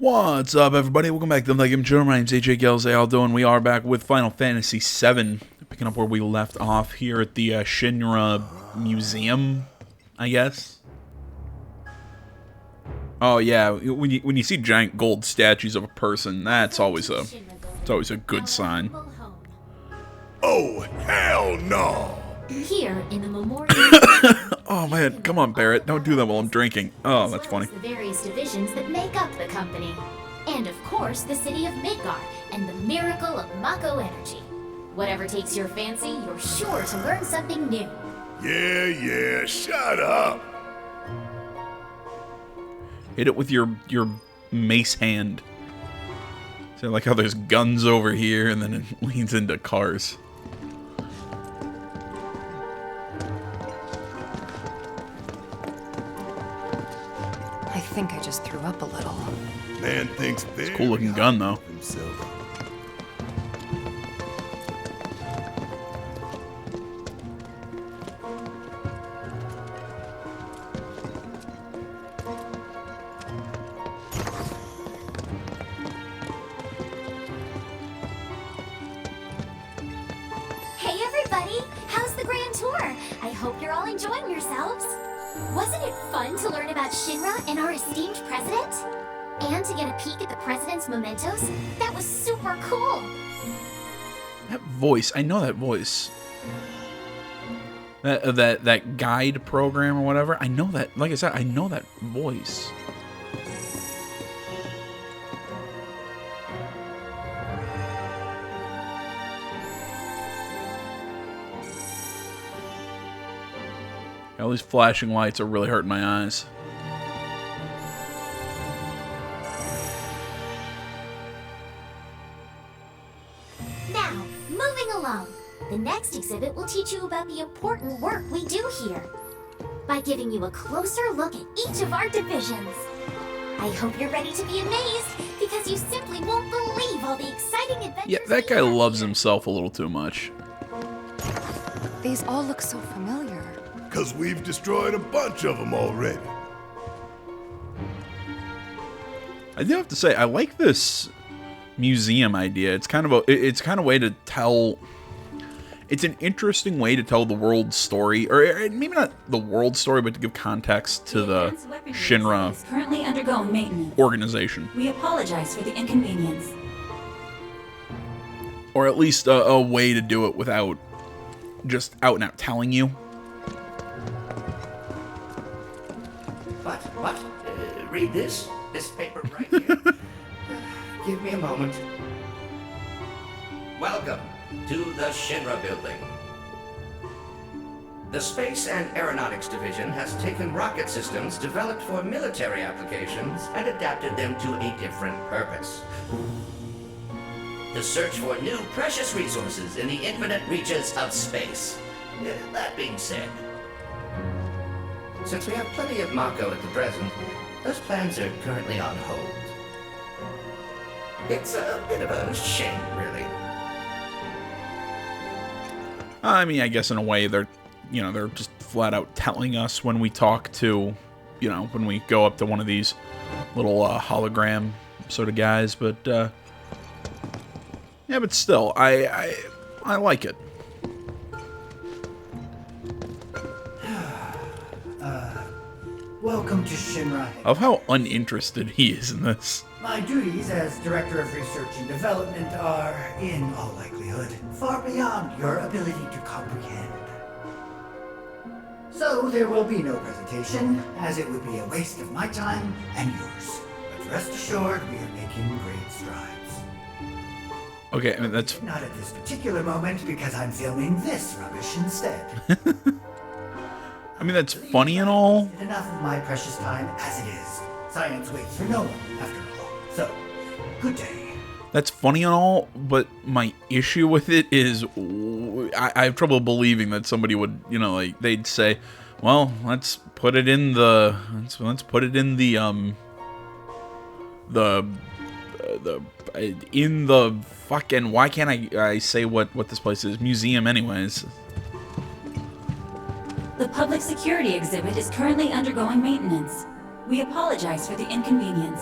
What's up, everybody? Welcome back to the Game Channel. My name's AJ Gills. How y'all doing? We are back with Final Fantasy VII, picking up where we left off here at the Shinra Museum, I guess. Oh yeah, when you see giant gold statues of a person, that's always a good sign. Oh hell no! Here in the memorial. Oh man, come on, Barrett, don't do that while I'm drinking. Oh, that's funny. The various divisions that make up the company, and of course the city of Midgar and the miracle of Mako energy. Whatever takes your fancy, you're sure to learn something new. Yeah, shut up! Hit it with your mace hand. So like how there's guns over here, and then it leads into cars. I think I just threw up a little. Man thinks very Cool looking gun though. himself. Hey everybody, how's the grand tour? I hope you're all enjoying yourselves. Wasn't it fun to learn about Shinra and our esteemed president? And to get a peek at the president's mementos? That was super cool. That voice, I know that voice. That guide program or whatever, I know that, like I said, I know that voice. All these flashing lights are really hurting my eyes. Now, moving along. The next exhibit will teach you about the important work we do here by giving you a closer look at each of our divisions. I hope you're ready to be amazed because you simply won't believe all the exciting adventures. Yeah, that we guy have loves here. himself a little too much. These all look so familiar. Cause we've destroyed a bunch of them already. I do have to say, I like this museum idea. It's kind of a way to tell. It's an interesting way to tell the world story, or maybe not the world story, but to give context to the advanced weaponry Shinra is currently undergoing maintenance. organization, We apologize for the inconvenience. or at least a way to do it without just out and out telling you. What? Read this? This paper right here? Give me a moment. Welcome to the Shinra building. The Space and Aeronautics Division has taken rocket systems developed for military applications and adapted them to a different purpose. The search for new precious resources in the infinite reaches of space. That being said, since we have plenty of Mako at the present, those plans are currently on hold. It's a bit of a shame, really. I mean, I guess in a way they're just flat out telling us when we talk to, when we go up to one of these little hologram sort of guys. But yeah, but still, I like it. Welcome to Shinra. Of how uninterested he is in this. My duties as Director of Research and Development are, in all likelihood, far beyond your ability to comprehend. So there will be no presentation, as it would be a waste of my time and yours. But rest assured, we are making great strides. Okay, I mean, that's Not at this particular moment, because I'm filming this rubbish instead. funny and all. Enough of my precious time as it is. Science waits for no one, after all. So, good day. That's funny and all, but my issue with it is I have trouble believing that somebody would, they'd say, well, let's put it in the fucking, why can't I say what this place is? Museum anyways. The public security exhibit is currently undergoing maintenance. We apologize for the inconvenience.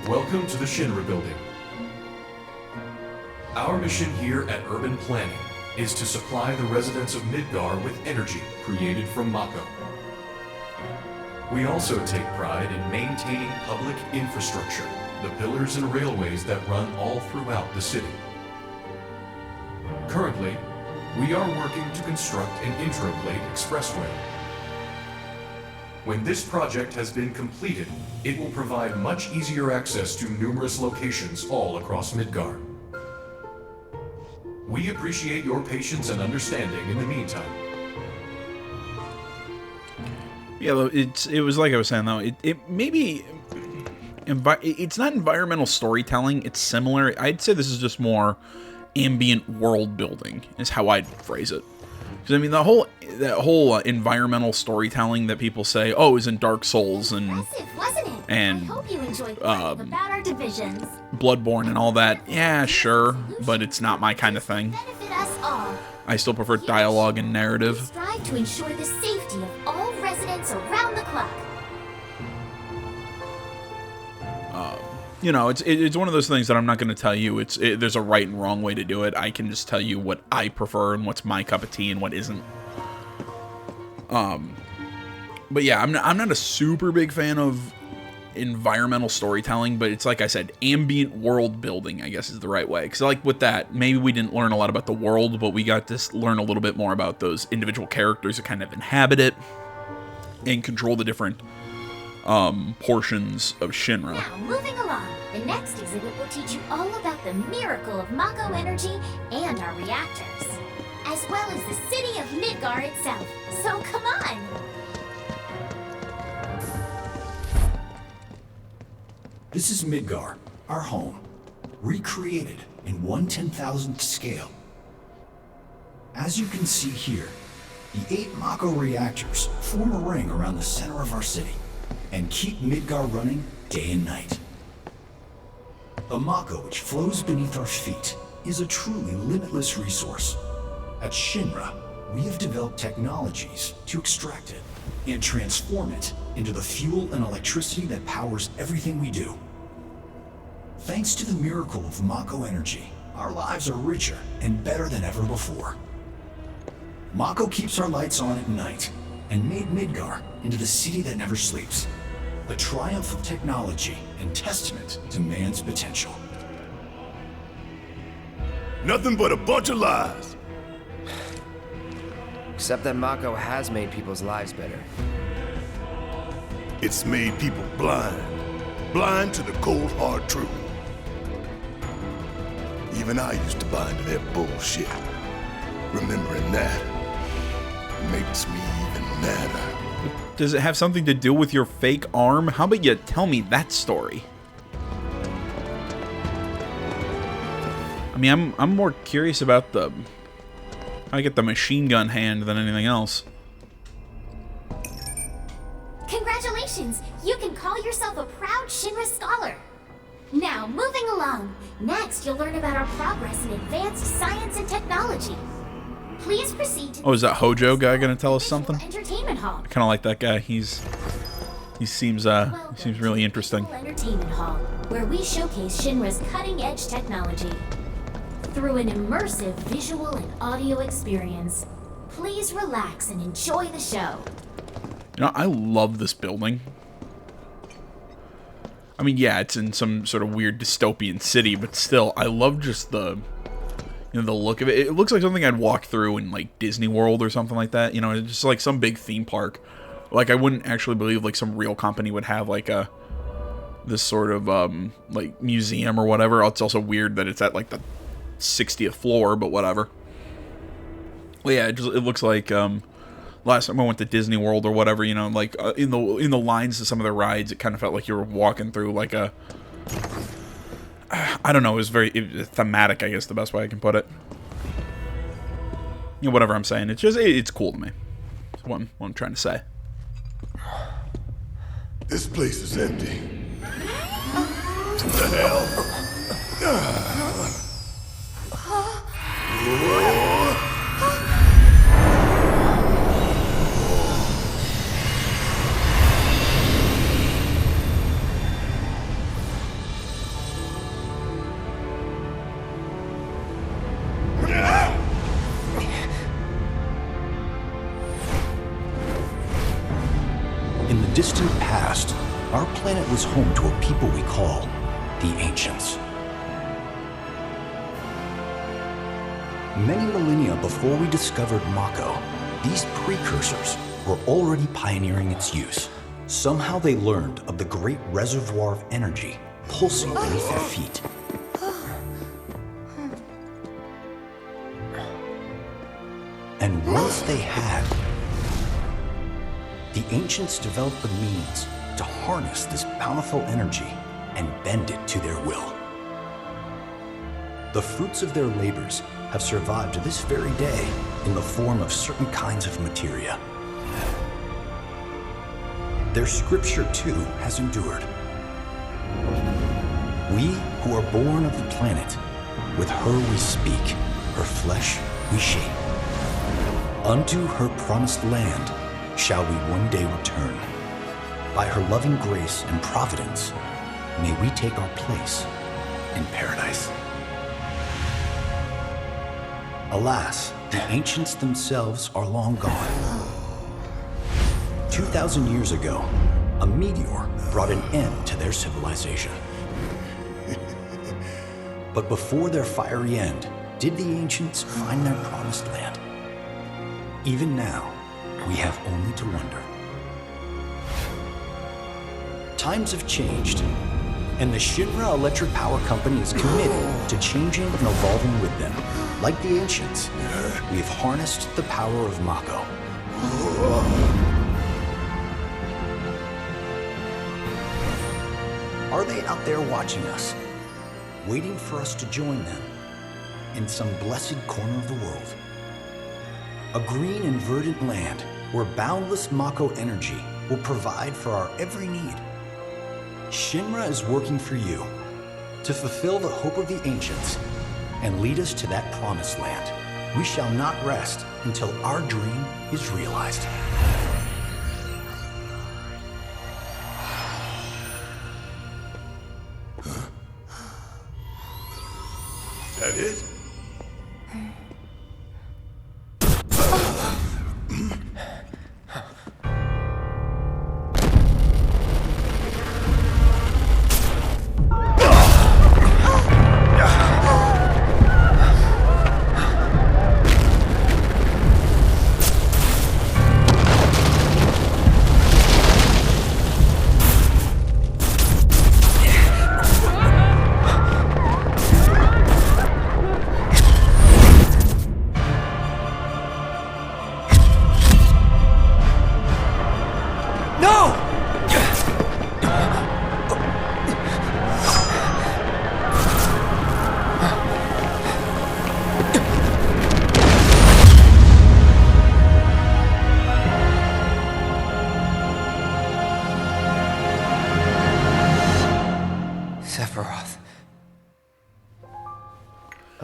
Welcome to the Shinra building. Our mission here at Urban Planning is to supply the residents of Midgar with energy created from Mako. We also take pride in maintaining public infrastructure, the pillars and railways that run all throughout the city. Currently, we are working to construct an intraplate expressway. When this project has been completed, it will provide much easier access to numerous locations all across Midgar. We appreciate your patience and understanding in the meantime. Yeah, it was like I was saying though. It maybe it's not environmental storytelling. It's similar. I'd say this is just more ambient world building. Is how I'd phrase it. Because I mean, that whole environmental storytelling that people say, oh, is in Dark Souls and Impressive, wasn't it? and I hope you enjoyed learning about our divisions. Bloodborne and all that. Yeah, sure, but it's not my kind of thing. Benefit us all. I still prefer dialogue and narrative. Strive to ensure the safety of all residents around the clock. You know, it's one of those things that I'm not going to tell you. There's a right and wrong way to do it. I can just tell you what I prefer and what's my cup of tea and what isn't. But yeah, I'm not a super big fan of environmental storytelling, but it's like I said, ambient world building, I guess is the right way. Because like with that, maybe we didn't learn a lot about the world, but we got to learn a little bit more about those individual characters that kind of inhabit it and control the different portions of Shinra. Now, moving along, the next exhibit will teach you all about the miracle of Mako energy and our reactors, as well as the city of Midgar itself. So come on! This is Midgar, our home, recreated in 1/10,000th scale. As you can see here, the 8 Mako reactors form a ring around the center of our city and keep Midgar running day and night. The Mako which flows beneath our feet is a truly limitless resource. At Shinra, we have developed technologies to extract it and transform it into the fuel and electricity that powers everything we do. Thanks to the miracle of Mako energy, our lives are richer and better than ever before. Mako keeps our lights on at night and made Midgar into the city that never sleeps. A triumph of technology and testament to man's potential. Nothing but a bunch of lies. Except that Mako has made people's lives better. It's made people blind. Blind to the cold, hard truth. Even I used to buy into that bullshit. Remembering that makes me even madder. Does it have something to do with your fake arm? How about you tell me that story? I mean, I'm more curious about how I get the machine gun hand than anything else. Congratulations! You can call yourself a proud Shinra scholar. Now, moving along. Next, you'll learn about our progress in advanced science and technology. Please proceed to Oh, is that Hojo guy gonna tell us something? Entertainment Hall. I kind of like that guy. He seems really interesting. Entertainment Hall, where we showcase Shinra's cutting-edge technology through an immersive visual and audio experience. Please relax and enjoy the show. You know, I love this building. I mean, yeah, it's in some sort of weird dystopian city, but still, I love just the look of it. It looks like something I'd walk through in like Disney World or something like that. You know, it's just like some big theme park. Like I wouldn't actually believe like some real company would have like this sort of like museum or whatever. It's also weird that it's at like the 60th floor, but whatever. Well, yeah, it looks like last time I went to Disney World or whatever, you know, like in the lines to some of the rides, it kind of felt like you were walking through like a, I don't know, it was very thematic, I guess the best way I can put it. You know, whatever I'm saying, it's cool to me. That's what I'm trying to say. This place is empty. What the hell? distant past, our planet was home to a people we call the Ancients. Many millennia before we discovered Mako, these precursors were already pioneering its use. Somehow they learned of the great reservoir of energy pulsing beneath their feet. And once they had, the Ancients developed the means to harness this bountiful energy and bend it to their will. The fruits of their labors have survived to this very day in the form of certain kinds of materia. Their scripture, too, has endured. We who are born of the planet, with her we speak, her flesh we shape. Unto her promised land shall we one day return. By her loving grace and providence, may we take our place in paradise. Alas, the Ancients themselves are long gone. 2,000 years ago, a meteor brought an end to their civilization. But before their fiery end, did the Ancients find their promised land? Even now, we have only to wonder. Times have changed, and the Shinra Electric Power Company is committed to changing and evolving with them. Like the Ancients, we have harnessed the power of Mako. Are they out there watching us, waiting for us to join them in some blessed corner of the world? A green and verdant land where boundless Mako energy will provide for our every need. Shinra is working for you to fulfill the hope of the Ancients and lead us to that promised land. We shall not rest until our dream is realized. That it?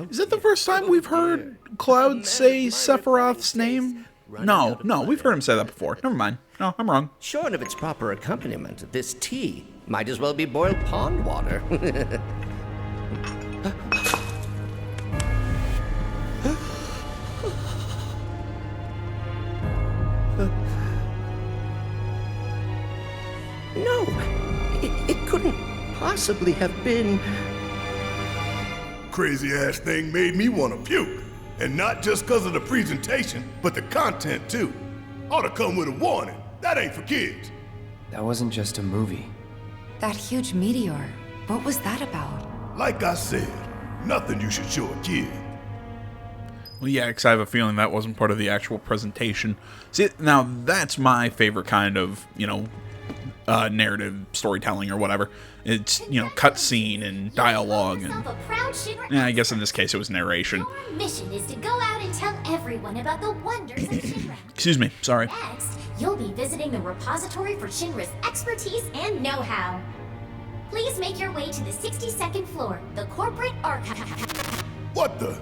Is that the first time we've heard Cloud say Sephiroth's name? No, we've heard him say that before. Never mind. No, I'm wrong. Short of its proper accompaniment, this tea might as well be boiled pond water. No, it couldn't possibly have been... Crazy ass thing made me want to puke. And not just because of the presentation, but the content too. Ought to come with a warning. That ain't for kids. That wasn't just a movie. That huge meteor, what was that about? Like I said, nothing you should show a kid. Well, yeah, because I have a feeling that wasn't part of the actual presentation. See, now that's my favorite kind of, narrative storytelling or whatever. It's, cutscene and dialogue and... Yeah, I guess in this case it was narration. Your mission is to go out and tell everyone about the wonders of Shinra. Excuse me, sorry. Next, you'll be visiting the repository for Shinra's expertise and know-how. Please make your way to the 62nd floor, the corporate archive. What the?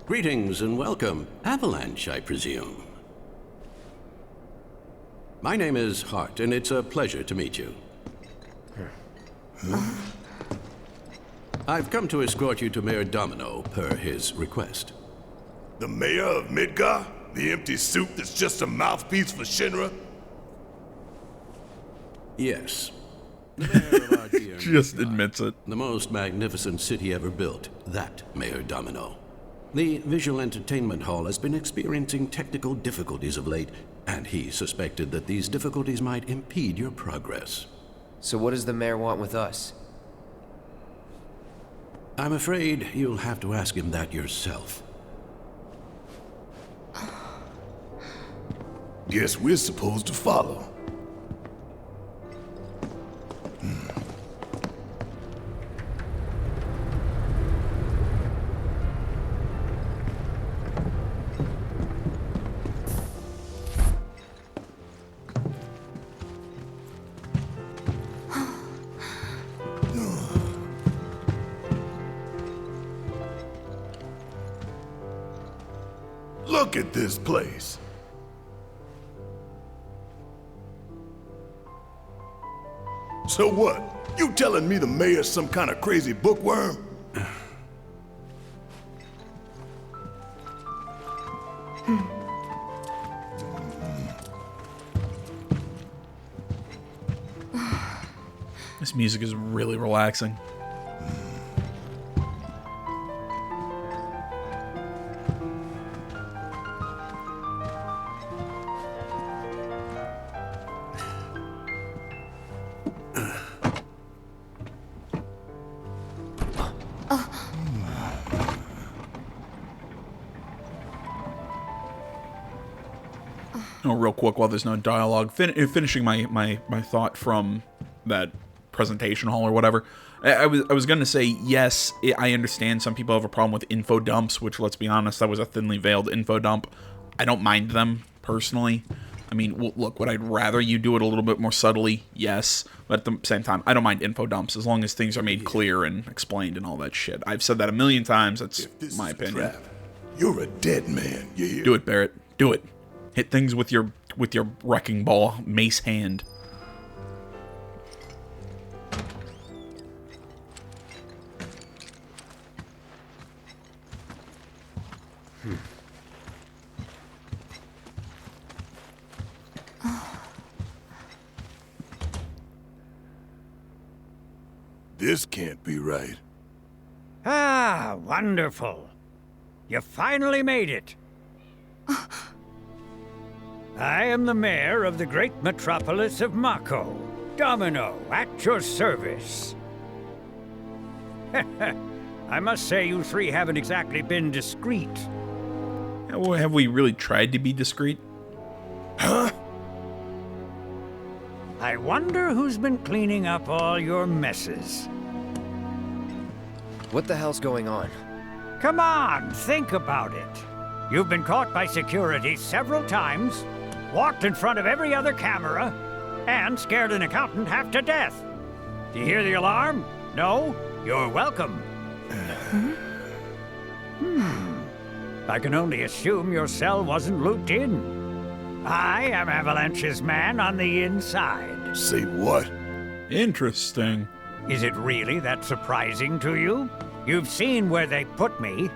Greetings and welcome. Avalanche, I presume. My name is Hart, and it's a pleasure to meet you. I've come to escort you to Mayor Domino, per his request. The mayor of Midgar? The empty suit that's just a mouthpiece for Shinra? Yes. The mayor of our dear Just Midgar, admits it. the most magnificent city ever built, that Mayor Domino. The visual entertainment hall has been experiencing technical difficulties of late, and he suspected that these difficulties might impede your progress. So what does the mayor want with us? I'm afraid you'll have to ask him that yourself. Guess we're supposed to follow. Look at this place. So what? You telling me the mayor's some kind of crazy bookworm? This music is really relaxing. Oh, real quick, while there's no dialogue, finishing my thought from that presentation hall or whatever. I was going to say, yes, I understand some people have a problem with info dumps, which, let's be honest, that was a thinly veiled info dump. I don't mind them, personally. I mean, look, would I rather you do it a little bit more subtly? Yes. But at the same time, I don't mind info dumps, as long as things are made clear and explained and all that shit. I've said that a million times. That's my opinion. You're a dead man, you hear? Do it, Barrett. Do it. Hit things with your wrecking ball mace hand. This can't be right. Ah, wonderful. You finally made it. I am the mayor of the great metropolis of Mako. Domino, at your service. I must say you three haven't exactly been discreet. Have we really tried to be discreet? Huh? I wonder who's been cleaning up all your messes. What the hell's going on? Come on, think about it. You've been caught by security several times, walked in front of every other camera, and scared an accountant half to death. Do you hear the alarm? No? You're welcome. I can only assume your cell wasn't looped in. I am Avalanche's man on the inside. Say what? Interesting. Is it really that surprising to you? You've seen where they put me.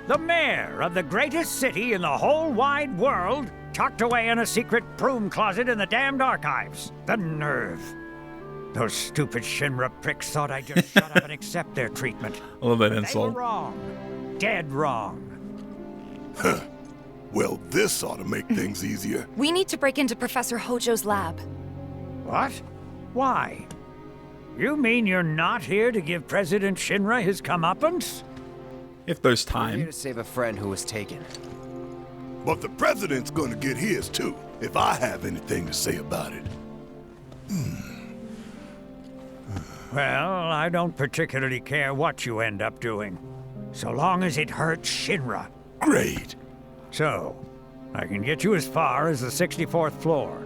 The mayor of the greatest city in the whole wide world, tucked away in a secret broom closet in the damned archives. The nerve. Those stupid Shinra pricks thought I'd just shut up and accept their treatment. I love that They insult. were wrong. Dead wrong. Huh. Well, this ought to make things easier. We need to break into Professor Hojo's lab. What? Why? You mean you're not here to give President Shinra his comeuppance? If there's I'm here time. to save a friend who was taken. But the president's gonna get his too, if I have anything to say about it. Well, I don't particularly care what you end up doing, so long as it hurts Shinra. Great. So, I can get you as far as the 64th floor.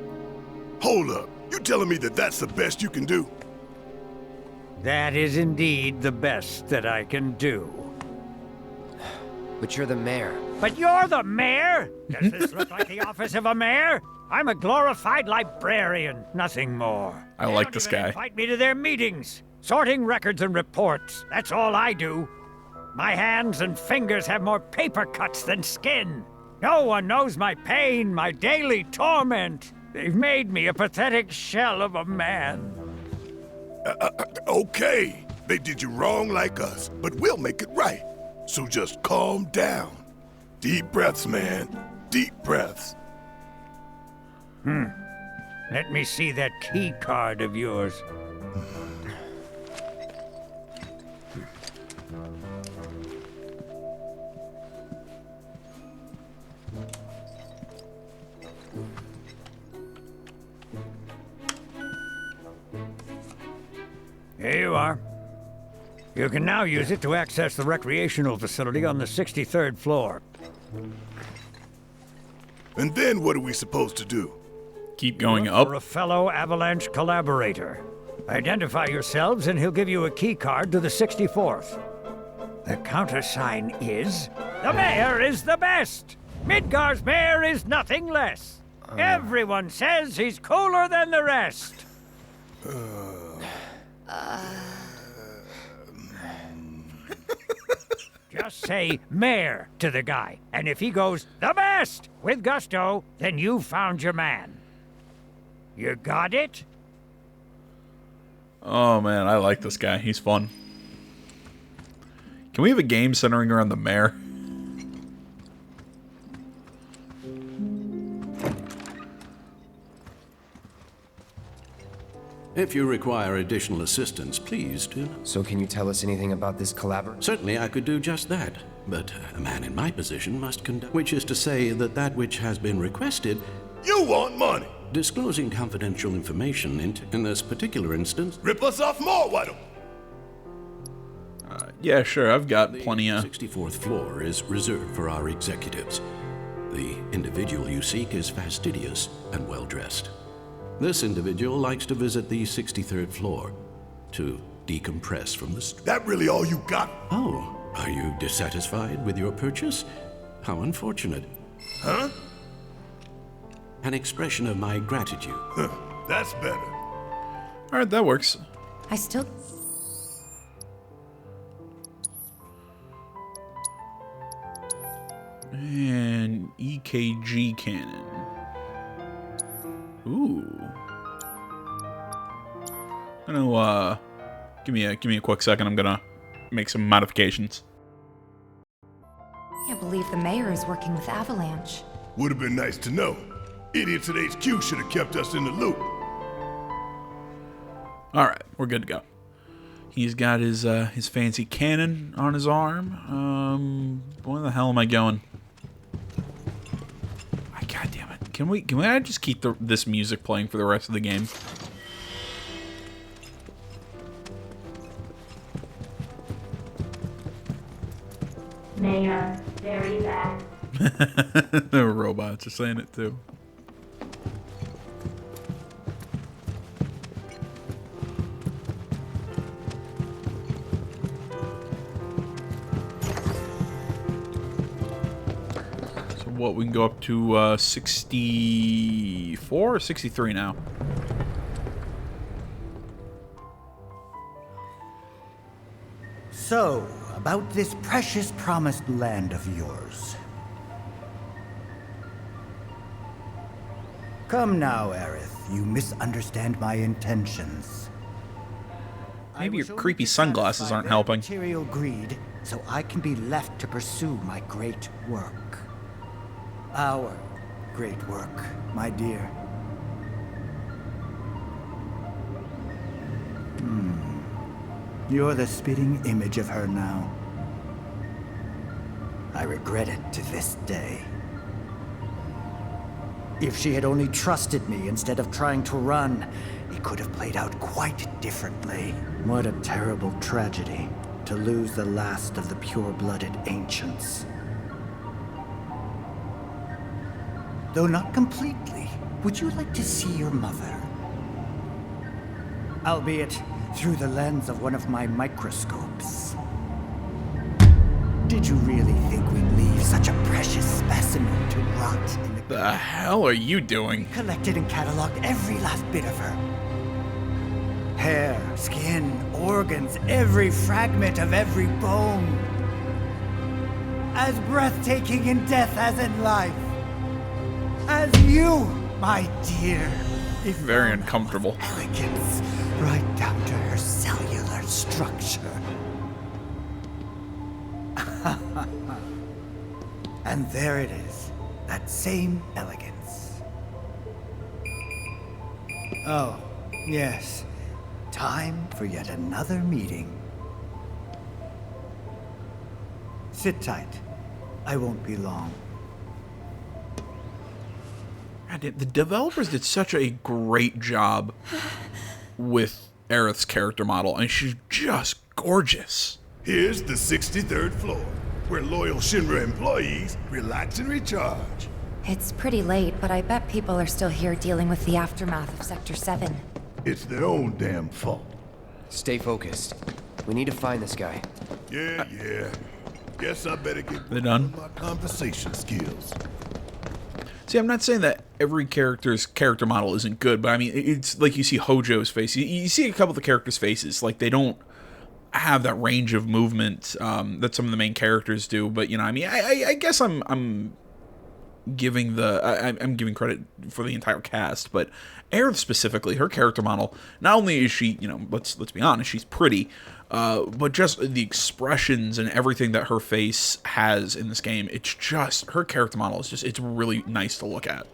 Hold up. You telling me that that's the best you can do? That is indeed the best that I can do. But you're the mayor. But you're the mayor? Does this look like the office of a mayor? I'm a glorified librarian, nothing more. I They like don't this even guy. invite me to their meetings, sorting records and reports. That's all I do. My hands and fingers have more paper cuts than skin. No one knows my pain, my daily torment. They've made me a pathetic shell of a man. Okay, they did you wrong like us, but we'll make it right. So just calm down. Deep breaths, man. Deep breaths. Let me see that key card of yours. Here you are. You can now use it to access the recreational facility on the 63rd floor. And then what are we supposed to do? Keep going Look up. for a fellow Avalanche collaborator. Identify yourselves and he'll give you a key card to the 64th. The countersign is, the mayor is the best. Midgar's mayor is nothing less. Everyone says he's cooler than the rest. Just say mayor to the guy, and if he goes the best with gusto, then you've found your man. You got it? Oh man, I like this guy. He's fun. Can we have a game centering around the mayor? If you require additional assistance, please do. So can you tell us anything about this collaborator? Certainly I could do just that, but a man in my position must conduct, which is to say that which has been requested, You want money. disclosing confidential information in this particular instance. Rip us off more, why don't Yeah, sure. I've got plenty of. 64th floor is reserved for our executives. The individual you seek is fastidious and well-dressed. This individual likes to visit the 63rd floor to decompress from the That really all you got? Oh, are you dissatisfied with your purchase? How unfortunate. Huh? An expression of my gratitude. That's better. Alright, that works. I still... And EKG cannon. Ooh. I'm gonna give me a quick second. I'm gonna make some modifications. Can't believe the mayor is working with Avalanche. Would have been nice to know. Idiots at HQ should have kept us in the loop. Alright, we're good to go. He's got his fancy cannon on his arm. Where the hell am I going? God damn it. Can we just keep this music playing for the rest of the game? Mayor, very bad. The robots are saying it too. What, we can go up to 64 or 63 now? So, about this precious promised land of yours. Come now, Aerith. You misunderstand my intentions. Maybe your creepy sunglasses aren't helping. Material greed, so I can be left to pursue my great work. Our great work, my dear. You're the spitting image of her now. I regret it to this day. If she had only trusted me instead of trying to run, it could have played out quite differently. What a terrible tragedy to lose the last of the pure-blooded ancients. Though not completely, would you like to see your mother? Albeit through the lens of one of my microscopes. Did you really think we'd leave such a precious specimen to rot in the... The hell are you doing? Collected and cataloged every last bit of her. Hair, skin, organs, every fragment of every bone. as breathtaking in death as in life. As you, my dear. Very uncomfortable. Elegance, right down to her cellular structure. And there it is, that same elegance. Oh, yes. Time for yet another meeting. Sit tight. I won't be long. God, the developers did such a great job with Aerith's character model, and she's just gorgeous. Here's the 63rd floor, where loyal Shinra employees relax and recharge. It's pretty late, but I bet people are still here dealing with the aftermath of Sector 7. It's their own damn fault. Stay focused. We need to find this guy. Yeah. Guess I better get They done? my conversation skills. See, I'm not saying that every character's character model isn't good, but I mean, it's like you see Hojo's face. You see a couple of the characters' faces. Like, they don't have that range of movement that some of the main characters do. But, you know, I mean, I guess I'm giving I'm giving credit for the entire cast, but Aerith specifically, her character model, not only is she, you know, let's be honest, she's pretty, but just the expressions and everything that her face has in this game, it's just, her character model is just, it's really nice to look at.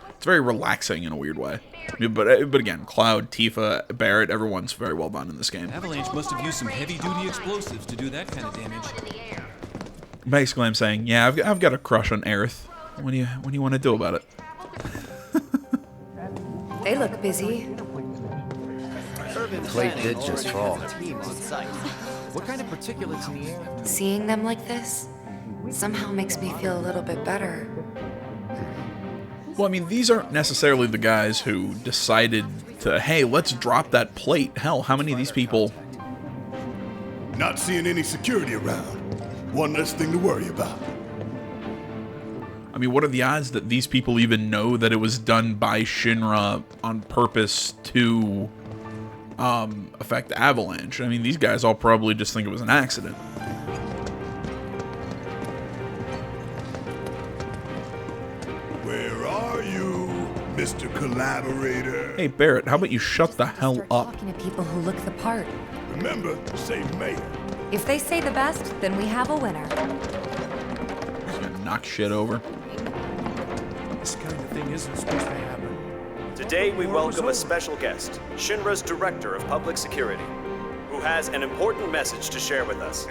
It's very relaxing in a weird way. But again, Cloud, Tifa, Barrett, everyone's very well done in this game. Avalanche must have used some heavy-duty explosives to do that kind of damage. Basically, I'm saying, yeah, I've got a crush on Aerith. What do you want to do about it? They look busy. The plate did just fall. What kind of particulates in the air? Seeing them like this somehow makes me feel a little bit better. Well, I mean, these aren't necessarily the guys who decided to, hey, let's drop that plate. Hell, how many of these people... Not seeing any security around. One less thing to worry about. I mean, what are the odds that these people even know that it was done by Shinra on purpose to affect Avalanche? I mean, these guys all probably just think it was an accident. Where are you, Mr. Collaborator? Hey, Barrett, how about you shut the hell up? Talking to people who look the part. Remember, say mayor. If they say the best, then we have a winner. Just gonna knock shit over. This kind of thing isn't supposed to happen. Today we welcome a special guest, Shinra's Director of Public Security, who has an important message to share with us.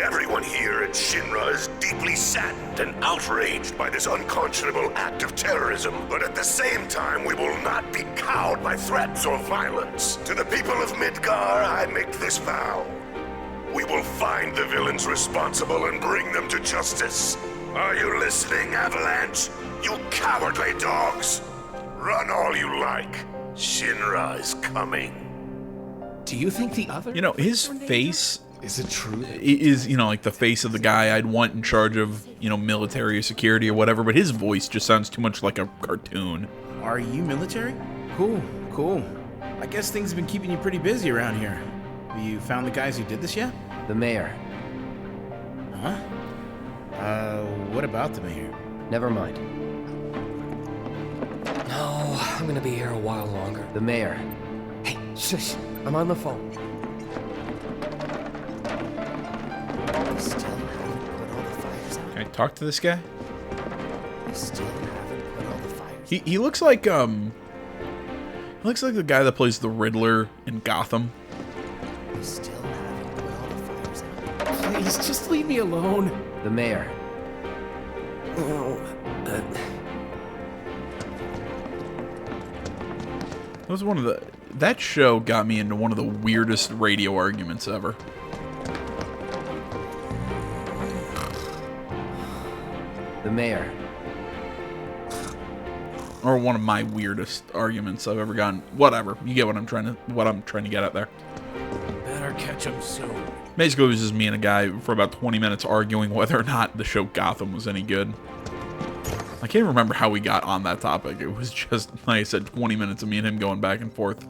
Everyone here at Shinra is deeply saddened and outraged by this unconscionable act of terrorism. But at the same time, we will not be cowed by threats or violence. To the people of Midgar, I make this vow. We will find the villains responsible and bring them to justice. Are you listening, Avalanche? You cowardly dogs! Run all you like. Shinra is coming. Do you think the other... You know, his face... Is it true? Is, you know, like the face of the guy I'd want in charge of, you know, military or security or whatever, but his voice just sounds too much like a cartoon. Are you military? Cool. I guess things have been keeping you pretty busy around here. Have you found the guys who did this yet? The mayor. Huh? What about the mayor? Never mind. No, I'm gonna be here a while longer. The mayor. Hey, shush. I'm on the phone. We still haven't put all the fires out. Can I talk to this guy? We still haven't put all the fires out. He looks like, he looks like the guy that plays the Riddler in Gotham. We still haven't put all the fires out. Please, just leave me alone. The mayor. That was one of the... That show got me into one of the weirdest radio arguments ever. The mayor. Or one of my weirdest arguments I've ever gotten. Whatever. You get what I'm trying to get at there. Better catch him soon. Basically, it was just me and a guy for about 20 minutes arguing whether or not the show Gotham was any good. I can't remember how we got on that topic. It was just, like I said, 20 minutes of me and him going back and forth.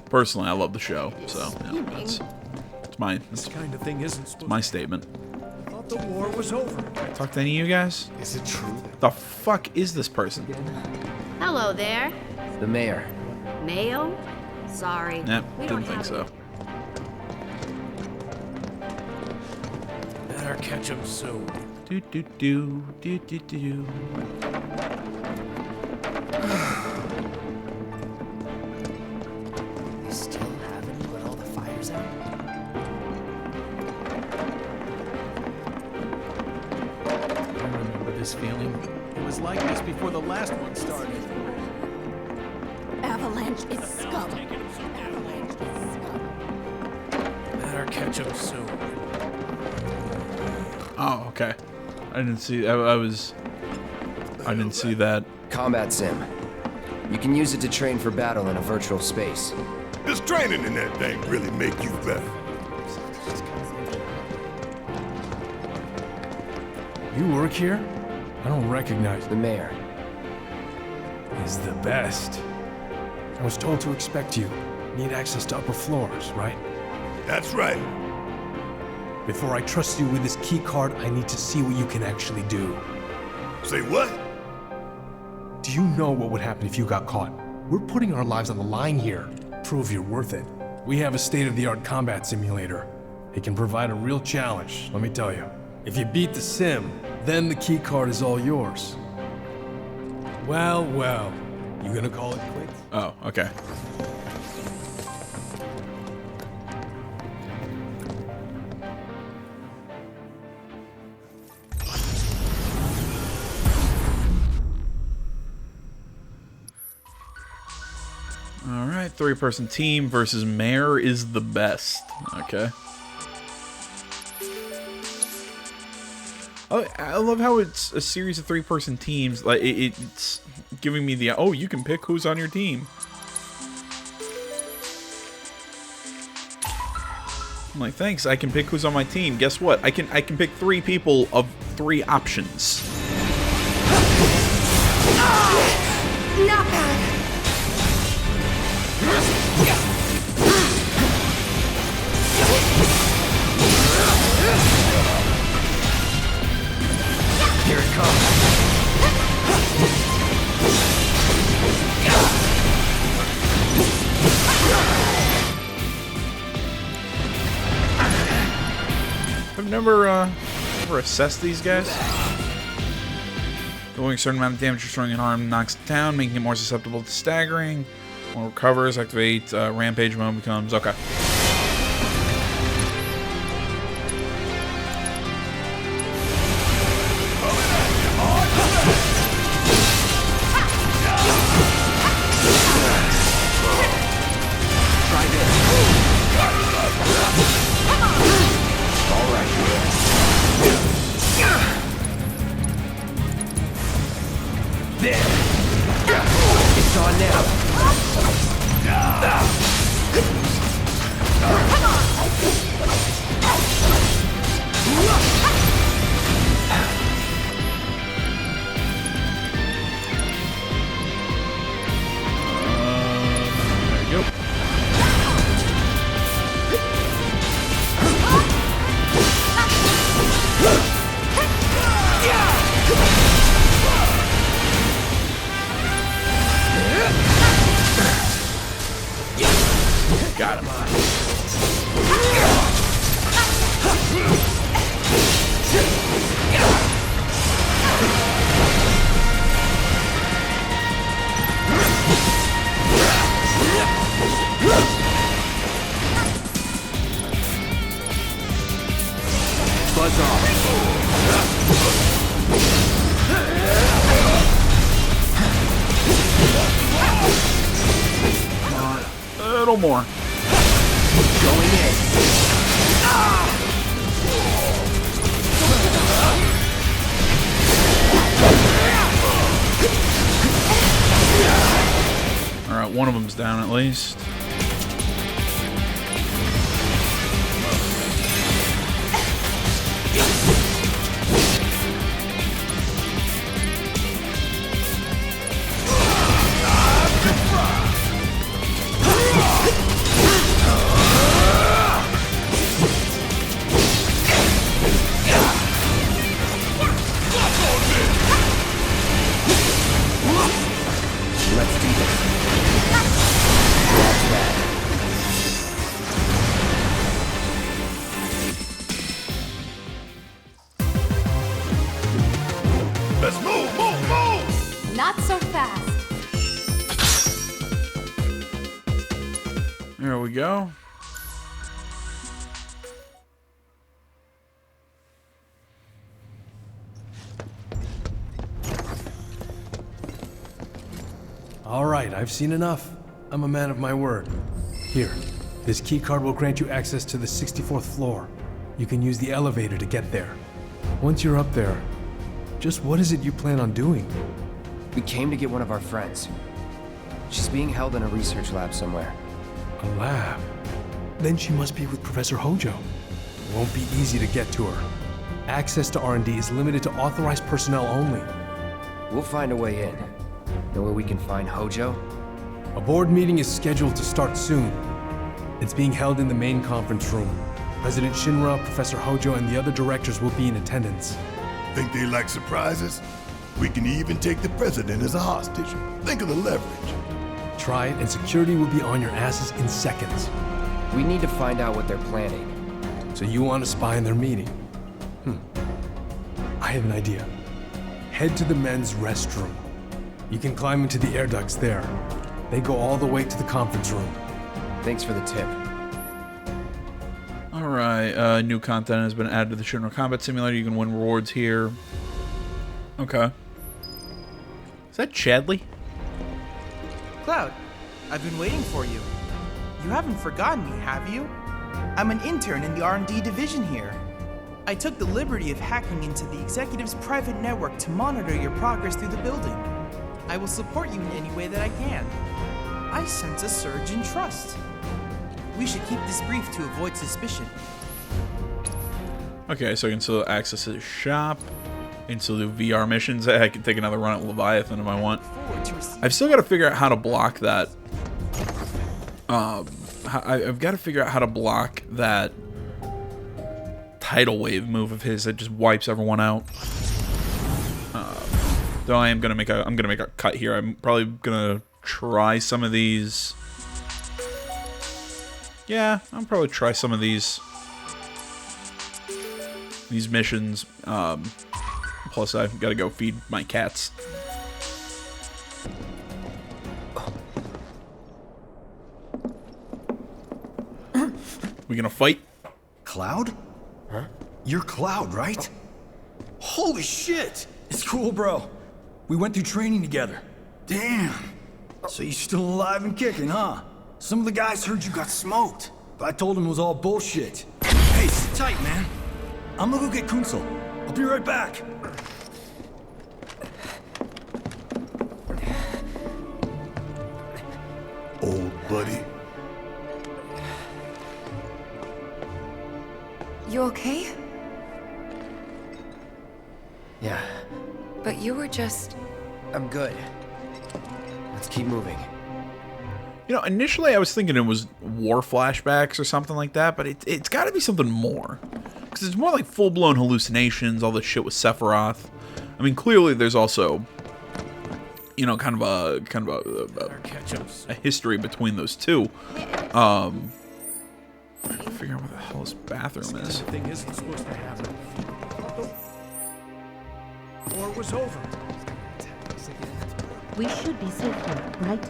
Personally, I love the show, so yeah, it's This kind of thing isn't supposed my statement. I thought the war was over. Talk to any of you guys? Is it true? The fuck is this person? Hello there. The mayor. Mayo? Sorry. Yep, we didn't don't think have so. Better catch him soon. Do do do do do do. They still haven't put all the fires out? I remember this feeling. It was like this before the last one started. Avalanche is scum. Better catch him soon. Oh, okay. I didn't see. I didn't see that. Combat sim. You can use it to train for battle in a virtual space. Does training in that thing really make you better? You work here? I don't recognize the mayor. He's the best. I was told to expect you. Need access to upper floors, right? That's right. Before I trust you with this key card, I need to see what you can actually do. Say what? Do you know what would happen if you got caught? We're putting our lives on the line here. Prove you're worth it. We have a state-of-the-art combat simulator. It can provide a real challenge, let me tell you. If you beat the sim, then the key card is all yours. Well, well. You gonna call it quits? Oh, okay. Alright, 3-person team versus Mayor is the best. Okay. Oh, I love how it's a series of 3-person teams. Like it's giving me the you can pick who's on your team. I'm like, thanks, I can pick who's on my team. Guess what? I can pick 3 people of 3 options. Not bad. Here it comes. I've never assessed these guys. Doing a certain amount of damage, destroying an arm knocks it down, making it more susceptible to staggering. When it recovers, activate rampage mode becomes okay. It's on now. There you go. Got him. Buzz off. A little more. Going in. Alright, one of them's down at least. Let's move! Not so fast. There we go. All right, I've seen enough. I'm a man of my word. Here, this keycard will grant you access to the 64th floor. You can use the elevator to get there. Once you're up there, just what is it you plan on doing? We came to get one of our friends. She's being held in a research lab somewhere. A lab? Then she must be with Professor Hojo. It won't be easy to get to her. Access to R&D is limited to authorized personnel only. We'll find a way in. Know where we can find Hojo? A board meeting is scheduled to start soon. It's being held in the main conference room. President Shinra, Professor Hojo, and the other directors will be in attendance. Think they like surprises? We can even take the president as a hostage. Think of the leverage. Try it, and security will be on your asses in seconds. We need to find out what they're planning. So you want to spy in their meeting? I have an idea. Head to the men's restroom. You can climb into the air ducts there. They go all the way to the conference room. Thanks for the tip. Alright, new content has been added to the Shinra Combat Simulator. You can win rewards here. Okay. Is that Chadley? Cloud, I've been waiting for you. You haven't forgotten me, have you? I'm an intern in the R&D division here. I took the liberty of hacking into the executive's private network to monitor your progress through the building. I will support you in any way that I can. I sense a surge in trust. We should keep this brief to avoid suspicion. Okay, so I can still access his shop. I can still do VR missions. I can take another run at Leviathan if I want. I've still got to figure out how to block that. I've got to figure out how to block that tidal wave move of his that just wipes everyone out. Though I'm gonna make a cut here. I'm probably gonna try some of these. Yeah, I'll probably try some of these missions. Plus, I've got to go feed my cats. We gonna fight? Cloud? Huh? You're Cloud, right? Holy shit! It's cool, bro. We went through training together. Damn. So you're still alive and kicking, huh? Some of the guys heard you got smoked, but I told them it was all bullshit. Hey, sit tight, man. I'm gonna go get Kunsel. I'll be right back. Old buddy. You okay? Yeah, But you were just... I'm good. Let's keep moving. You know, initially I was thinking it was war flashbacks or something like that, but it's got to be something more. Because it's more like full-blown hallucinations, all this shit with Sephiroth. I mean, clearly there's also, you know, kind of a history between those two. Figure out what the hell this bathroom is. Thing isn't supposed to happen. War was over. We should be safe here, right?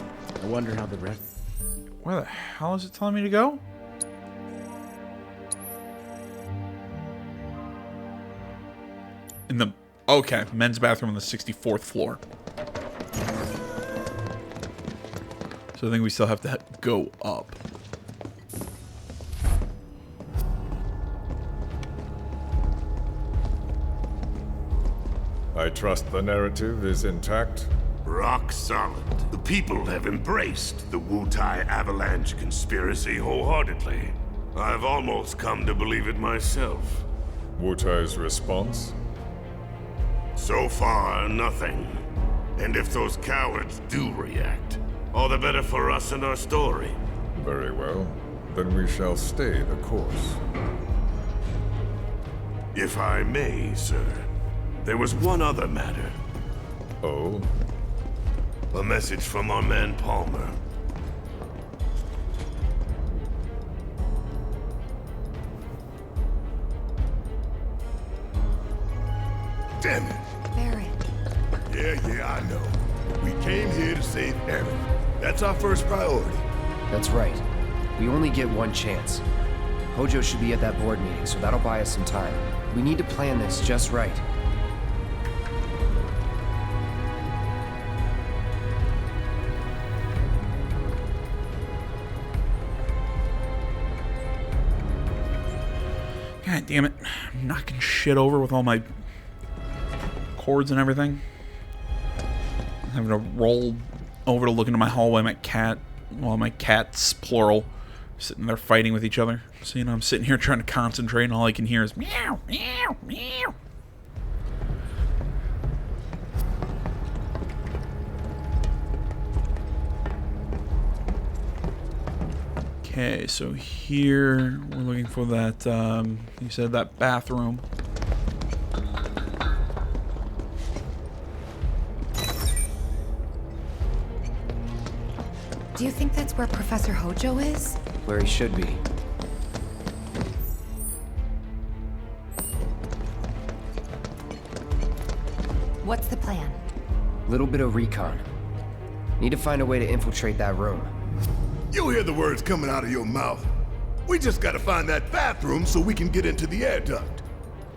I wonder how the rest. Where the hell is it telling me to go? In the... Okay, men's bathroom on the 64th floor. So I think we still have to go up. I trust the narrative is intact. Rock solid. The people have embraced the Wutai Avalanche conspiracy wholeheartedly. I've almost come to believe it myself. Wutai's response? So far, nothing. And if those cowards do react, all the better for us and our story. Very well. Then we shall stay the course. If I may, sir, there was one other matter. Oh? A message from our man Palmer. Damn it! Barret. Yeah, I know. We came here to save Aerith. That's our first priority. That's right. We only get one chance. Hojo should be at that board meeting, so that'll buy us some time. We need to plan this just right. God damn it. I'm knocking shit over with all my cords and everything. I'm having to roll over to look into my hallway. My cat, well, my cats, plural, sitting there fighting with each other. So, you know, I'm sitting here trying to concentrate, and all I can hear is meow, meow, meow. Okay, so here we're looking for that, you said that bathroom. Do you think that's where Professor Hojo is? Where he should be. What's the plan? Little bit of recon. Need to find a way to infiltrate that room. You hear the words coming out of your mouth. We just gotta find that bathroom so we can get into the air duct.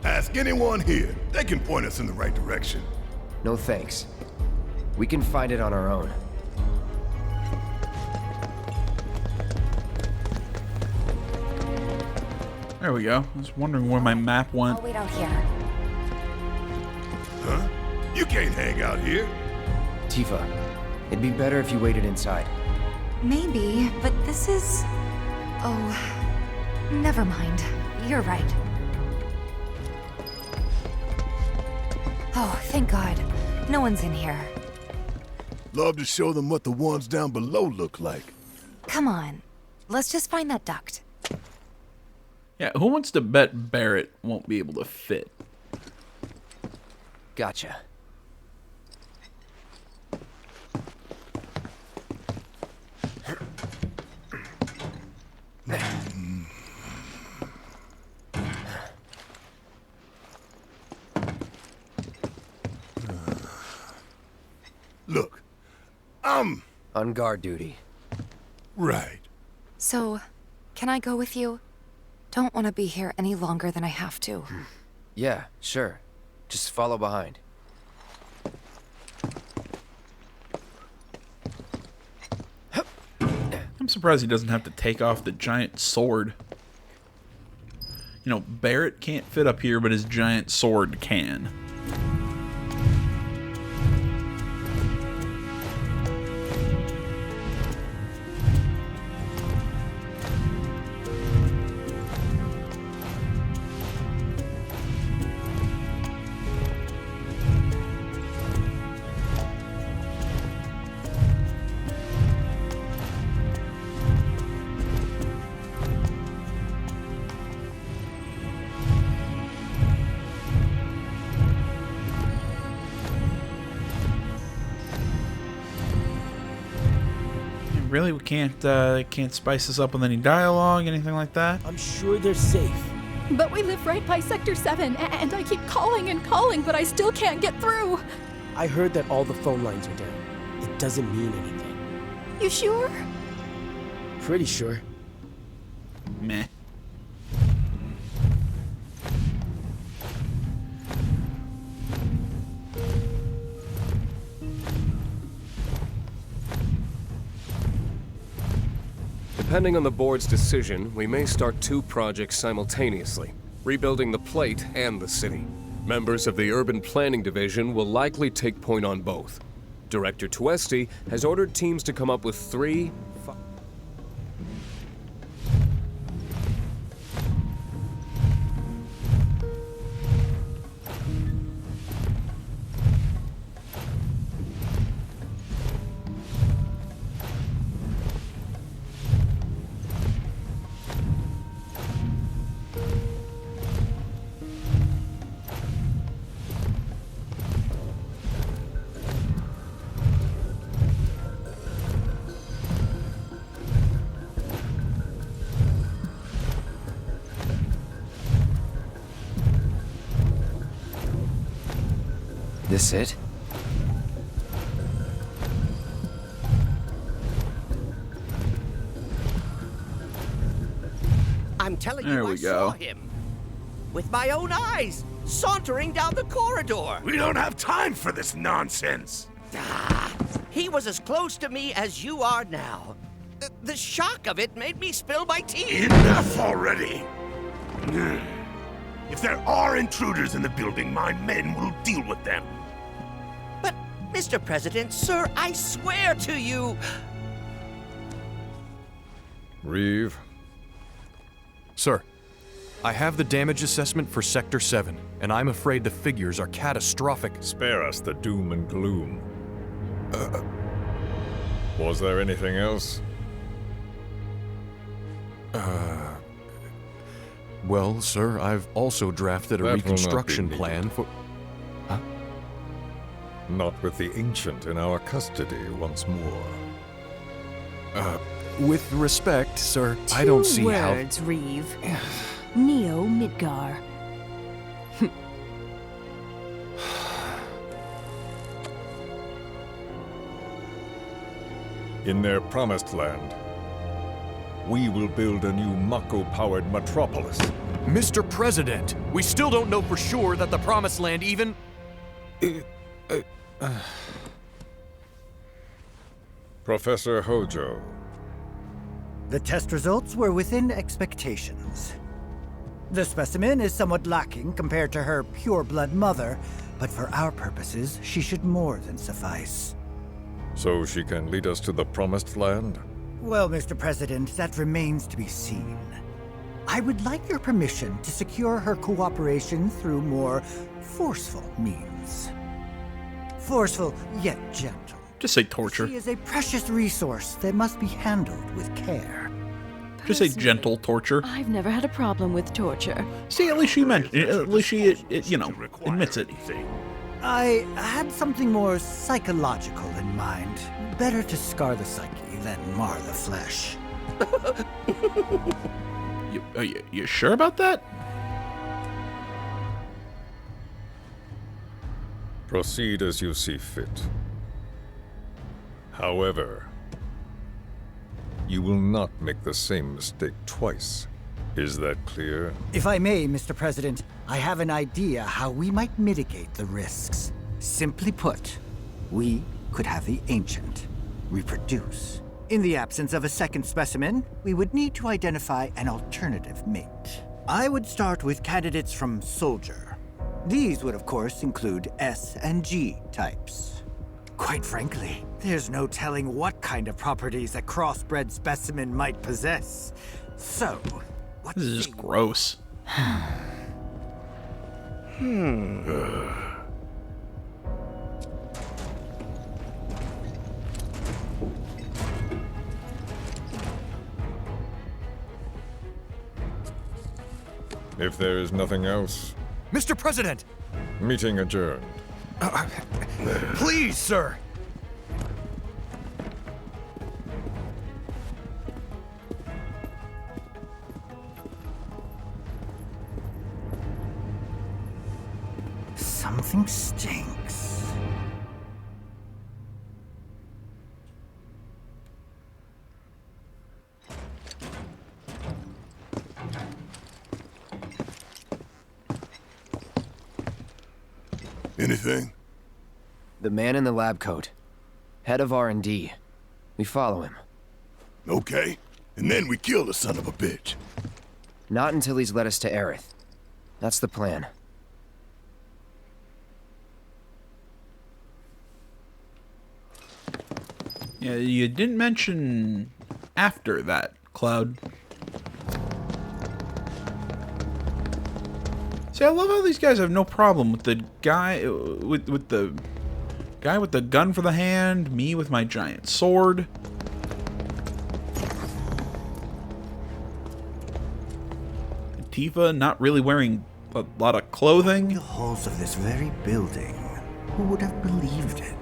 Ask anyone here. They can point us in the right direction. No thanks. We can find it on our own. There we go. I was wondering where my map went. I'll wait out here. Huh? You can't hang out here. Tifa, it'd be better if you waited inside. Maybe, but this is... Oh, never mind. You're right. Oh, thank God. No one's in here. Love to show them what the ones down below look like. Come on. Let's just find that duct. Yeah, who wants to bet Barrett won't be able to fit? Gotcha. Look, I'm... on guard duty. Right. So, can I go with you? Don't want to be here any longer than I have to. Yeah, sure. Just follow behind. I'm surprised he doesn't have to take off the giant sword. You know, Barrett can't fit up here, but his giant sword can. Really, we can't spice this up with any dialogue, anything like that? I'm sure they're safe. But we live right by Sector 7, and I keep calling and calling, but I still can't get through. I heard that all the phone lines are down. It doesn't mean anything. You sure? Pretty sure. Meh. Depending on the board's decision, we may start 2 projects simultaneously, rebuilding the plate and the city. Members of the Urban Planning Division will likely take point on both. Director Tuesti has ordered teams to come up with 3... This it? telling There you we I go. saw him. With my own eyes, sauntering down the corridor. We don't have time for this nonsense. He was as close to me as you are now. The shock of it made me spill my tea. Enough already. If there are intruders in the building, my men will deal with them. But, Mr. President, sir, I swear to you. Reeve. Sir, I have the damage assessment for Sector 7, and I'm afraid the figures are catastrophic. Spare us the doom and gloom. Was there anything else? Well, sir, I've also drafted a That will not be reconstruction needed. plan for... Huh? Not with the Ancient in our custody once more. With respect, sir, I don't see how... words, Reeve. Neo Midgar. In their promised land, we will build a new Mako-powered metropolis. Mr. President, we still don't know for sure that the Promised Land even... Professor Hojo. The test results were within expectations. The specimen is somewhat lacking compared to her pure-blood mother, but for our purposes, she should more than suffice. So she can lead us to the Promised Land? Well, Mr. President, that remains to be seen. I would like your permission to secure her cooperation through more forceful means. Forceful, yet gentle. Just say torture. She is a precious resource that must be handled with care. Just say gentle torture. I've never had a problem with torture. See, at least she you know, admits it. I had something more psychological in mind. Better to scar the psyche than mar the flesh. You sure about that? Proceed as you see fit. However, you will not make the same mistake twice. Is that clear? If I may, Mr. President, I have an idea how we might mitigate the risks. Simply put, we could have the Ancient reproduce. In the absence of a second specimen, we would need to identify an alternative mate. I would start with candidates from Soldier. These would, of course, include S and G types. Quite frankly, there's no telling what kind of properties a crossbred specimen might possess. So, what This is just gross. If there is nothing else, Mr. President! meeting adjourned. Please, sir! Something stinks. Anything? The man in the lab coat. Head of R&D. We follow him. Okay. And then we kill the son of a bitch. Not until he's led us to Aerith. That's the plan. Yeah, you didn't mention after that, Cloud. See, I love how these guys have no problem with the guy with the guy with the gun for the hand, me with my giant sword. Tifa not really wearing a lot of clothing. The halls of this very building. Who would have believed it?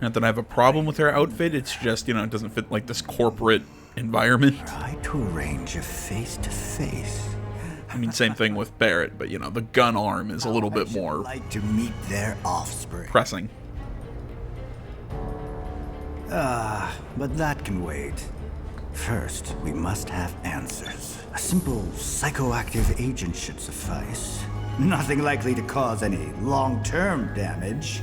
Not that I have a problem with her outfit, it's just, you know, it doesn't fit like this corporate environment. Try to arrange a face-to-face. I mean, same thing with Barrett, but you know, the gun arm is a little bit more like to meet their offspring. pressing. But that can wait. First, we must have answers. A simple psychoactive agent should suffice. Nothing likely to cause any long-term damage.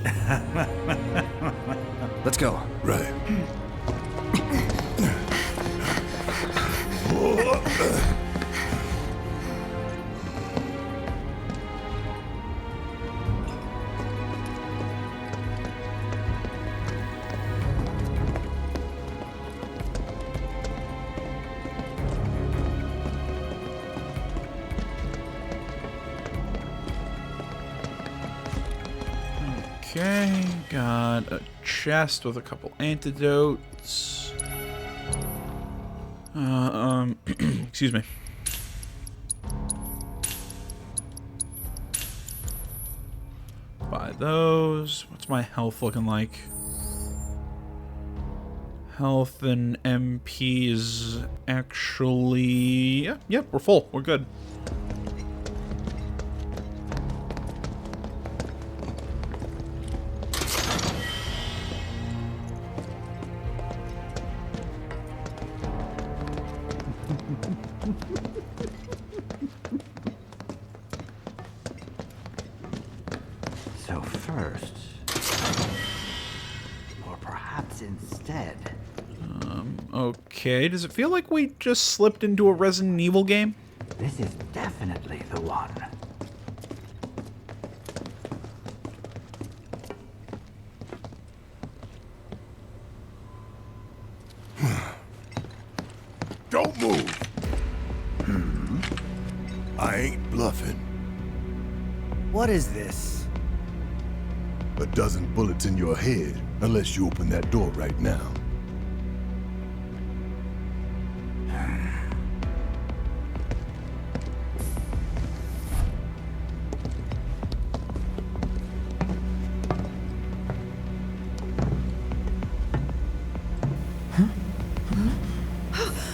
Let's go. Right. Okay, got a chest with a couple antidotes. Excuse me. Buy those. What's my health looking like? Health and MP is actually... Yep, we're full. We're good. So first, or perhaps instead, Okay, does it feel like we just slipped into a Resident Evil game? this is definitely the one. Don't move. I ain't bluffing. What is this? A dozen bullets in your head, unless you open that door right now.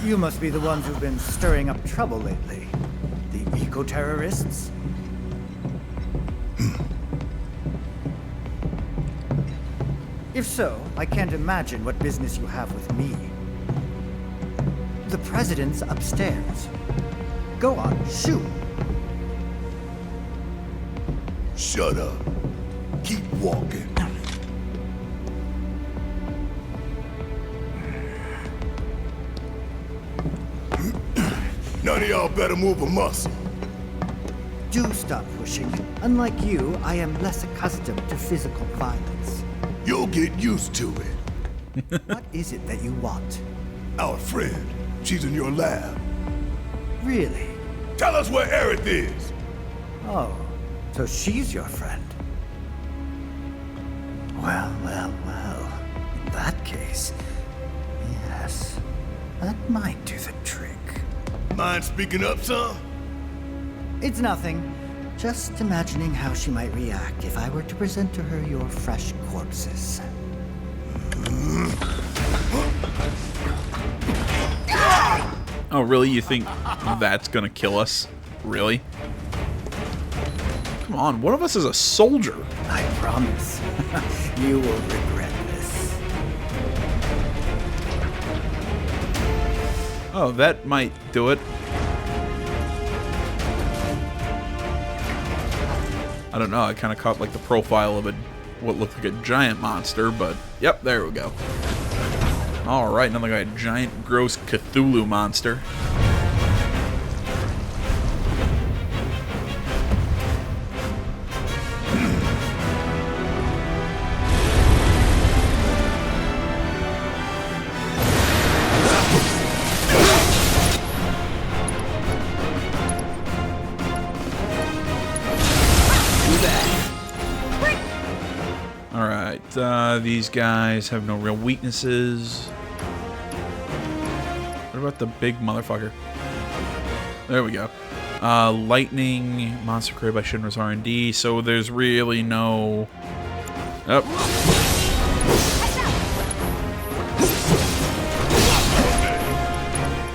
You must be the ones who've been stirring up trouble lately. The eco-terrorists? If so, I can't imagine what business you have with me. The president's upstairs. Go on, shoot. Shut up. Keep walking. None of y'all better move a muscle. Do stop pushing. Unlike you, I am less accustomed to physical violence. You'll get used to it. What is it that you want? Our friend. She's in your lab. Really? Tell us where Aerith is. Oh, so she's your friend. Well, well, well. In that case, yes, that might do the trick. Mind speaking up, son? It's nothing. Just imagining how she might react if I were to present to her your fresh corpses. Oh, really? You think that's gonna kill us? Really? Come on, one of us is a soldier. I promise. You will regret this. Oh, that might do it. I don't know, I kind of caught like the profile of what looked like a giant monster, but yep, there we go. Alright, another guy, a giant, gross Cthulhu monster. These guys have no real weaknesses. What about the big motherfucker? There we go. Lightning, monster created by Shinra's R&D, so there's really no... Oh.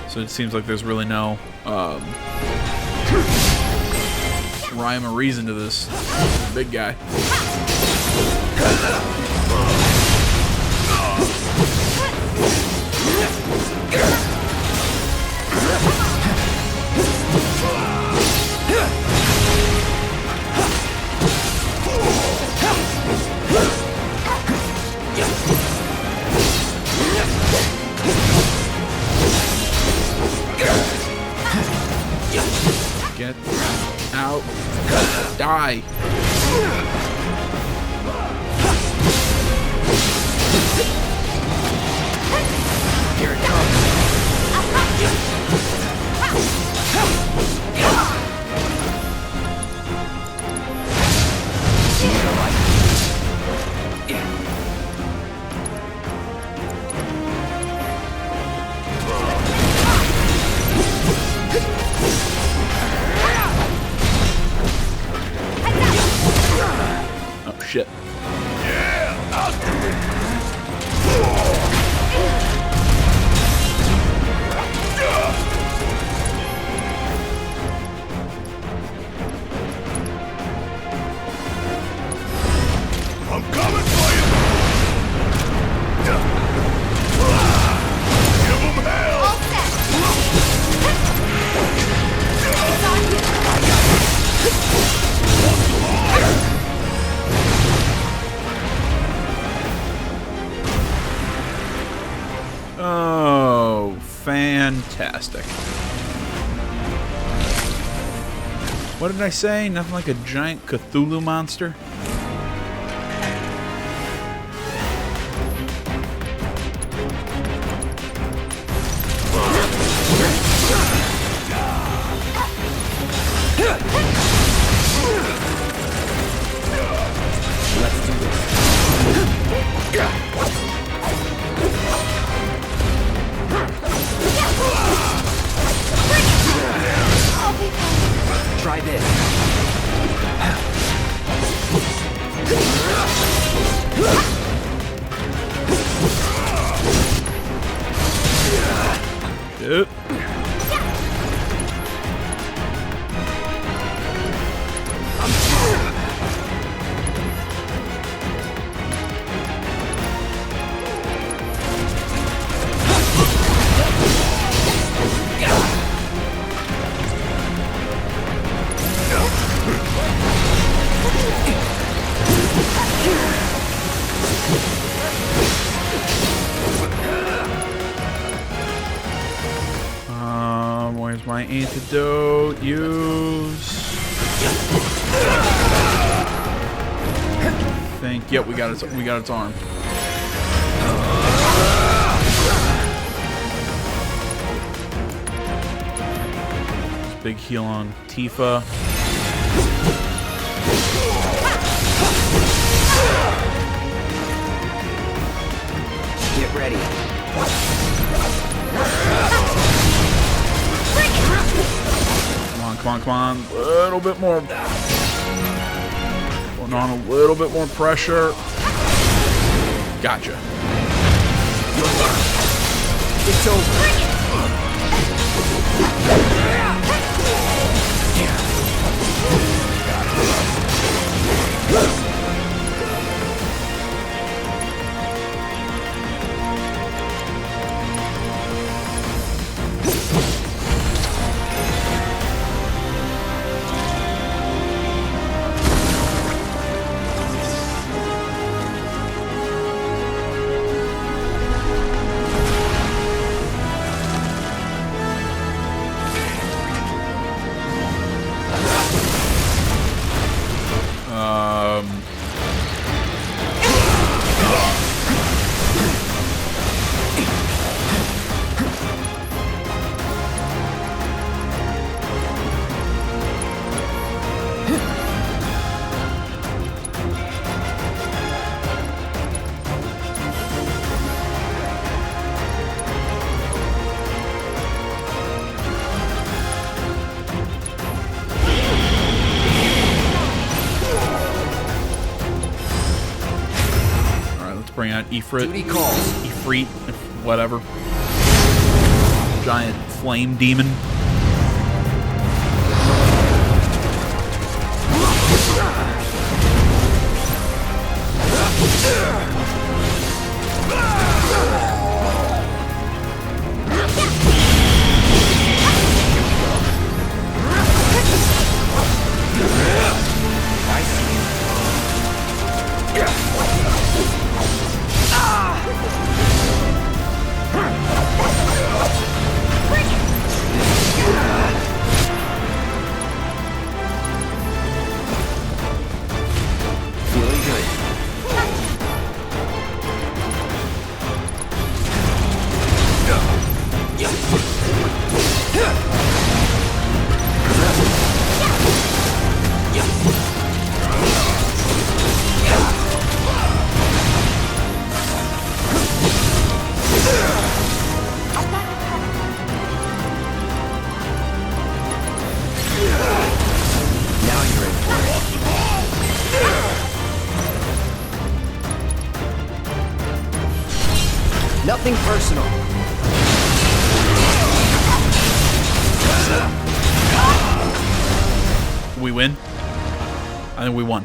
So it seems like there's really no rhyme or reason to this big guy. die. Here it comes. Oh shit. I'm coming for you! Give him hell! All set. It's on Oh, fantastic. What did I say? Nothing like a giant Cthulhu monster? Let's do this. Try this. Yep. Where's my antidote? Use. Think. Yep, we got its arm. Big heal on Tifa. Get ready. Come on. A little bit more. Putting on a little bit more pressure. Gotcha. It's over. Bring out Ifrit. Duty calls. Ifrit, whatever. Giant flame demon. Nothing personal. We win? I think we won.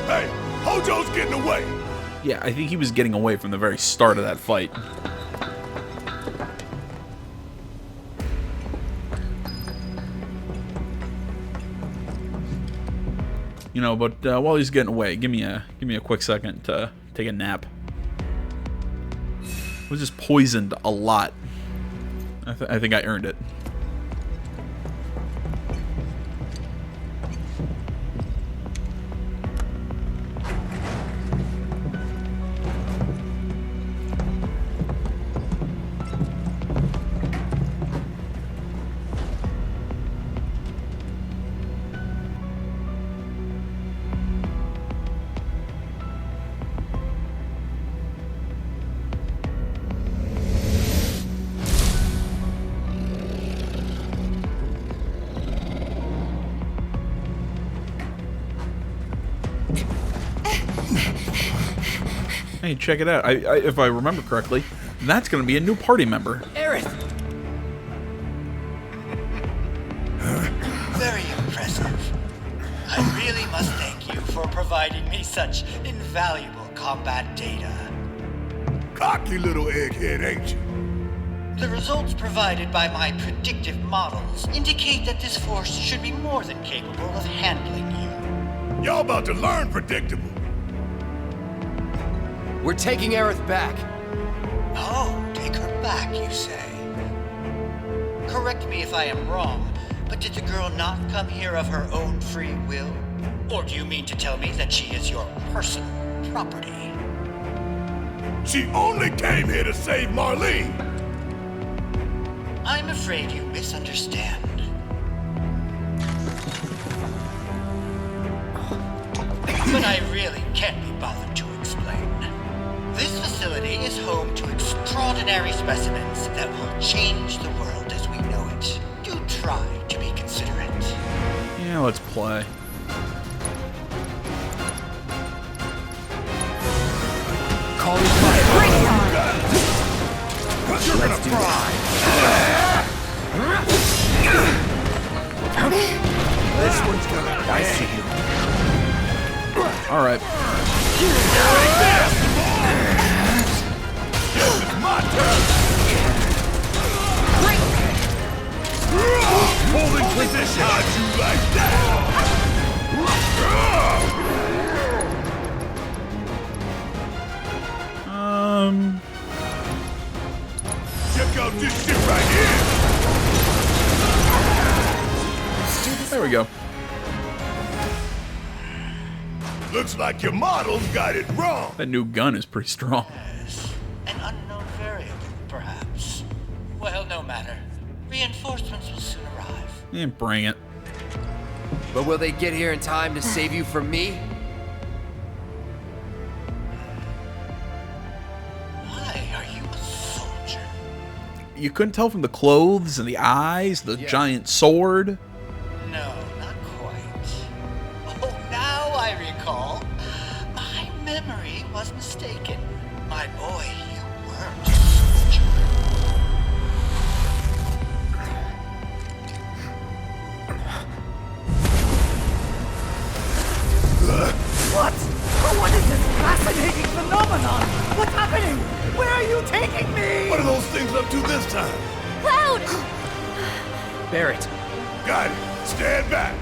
Hey, Hojo's getting away. Yeah, I think he was getting away from the very start of that fight. You know, but while he's getting away, give me a quick second to take a nap. I was just poisoned a lot. I think I earned it. Hey, check it out. If I remember correctly, that's going to be a new party member. Aerith! Very impressive. I really must thank you for providing me such invaluable combat data. Cocky little egghead, ain't you? The results provided by my predictive models indicate that this force should be more than capable of handling you. Y'all about to learn predictable. We're taking Aerith back. Oh, take her back, you say? Correct me if I am wrong, but did the girl not come here of her own free will? Or do you mean to tell me that she is your personal property? She only came here to save Marlene. I'm afraid you misunderstand. But I really can't be bothered to explain. This facility is home to extraordinary specimens that will change the world as we know it. Do try to be considerate. Yeah, let's play. Call me fire. You're gonna fry. This one's gonna I see you. All right. My turn. Holding position. How'd you like that? Check out this shit right here. There we go. Looks like your models got it wrong. That new gun is pretty strong. An unknown variable, perhaps. Well, no matter. Reinforcements will soon arrive. Yeah, bring it. But will they get here in time to save you from me? Why are you a soldier? You couldn't tell from the clothes and the eyes, the giant sword. No, not quite. Oh, now I recall. My memory was mistaken. My boy, you weren't a soldier. What? What is this fascinating phenomenon? What's happening? Where are you taking me? What are those things up to this time? Cloud! Barrett. Got it. Stand back.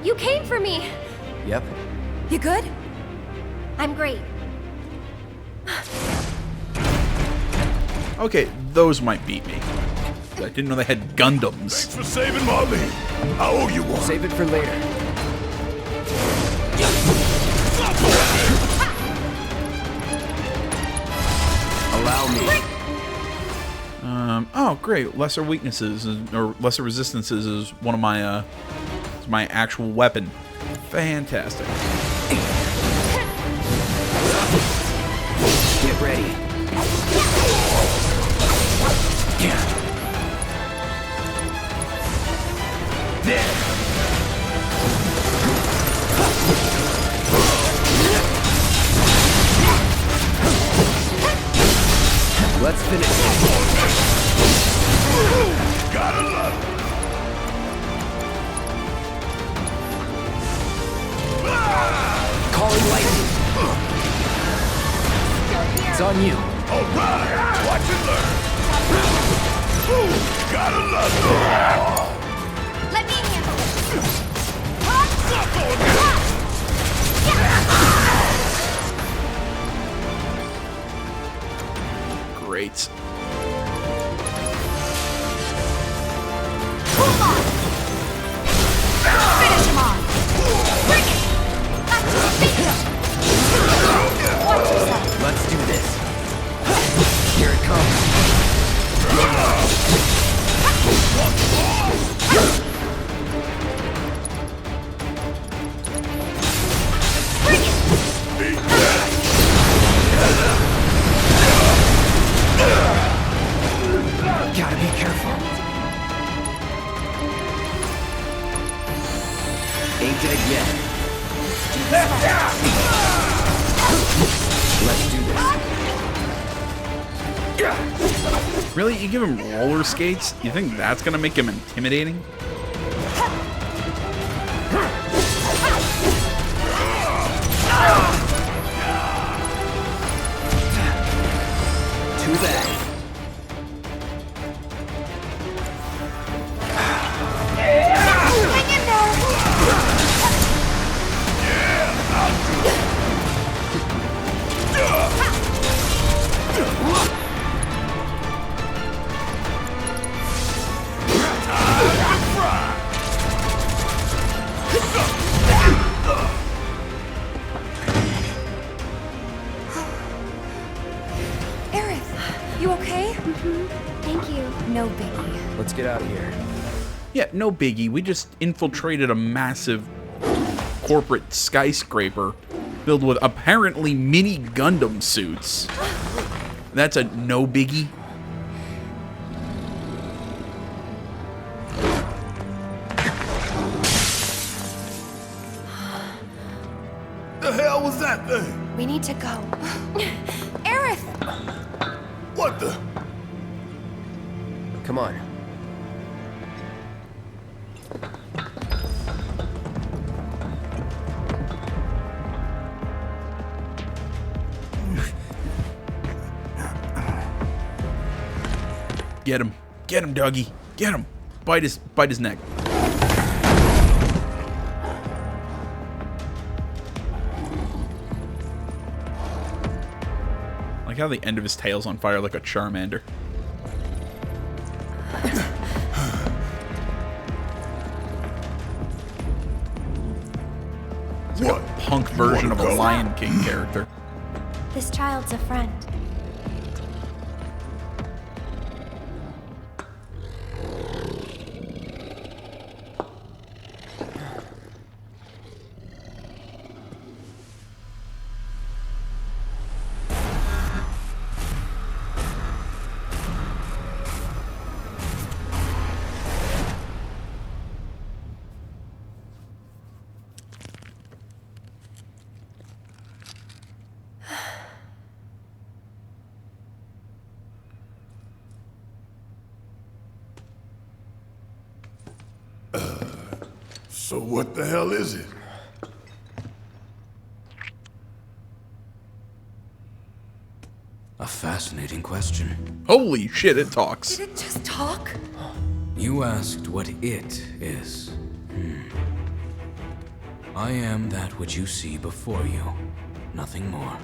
You came for me. Yep. You good? I'm great. Okay, those might beat me. I didn't know they had Gundams. Thanks for saving Marlene. I owe you one. Save it for later. Allow me. Oh, great. Lesser weaknesses or lesser resistances is one of my my actual weapon. Fantastic. ready. Let's finish this. Gotta love it. Calling lightning. It's on you. All right, watch and learn. Ooh, gotta love it. Let me handle it. Suck on this. Great. Finish him off. Bring it. That's your finish. Watch yourself. Let's do this. Here it comes. Bring it. Gotta be careful. Ain't dead yet. Let's do this. Really? You give him roller skates? You think that's gonna make him intimidating? Too bad. Hang in there. Aerith, you okay? Thank you. No biggie. Let's get out of here. Yeah, no biggie. We just infiltrated a massive corporate skyscraper filled with apparently mini Gundam suits. That's a no biggie. The hell was that thing? We need to go. Aerith! What the? Come on. Get him. Get him, Dougie. Get him. Bite his neck. Like how the end of his tail's on fire like a Charmander. It's like a punk version of a Lion King character. This child's a friend. So what the hell is it? A fascinating question. Holy shit, it talks. Did it just talk? You asked what it is. I am that which you see before you. Nothing more.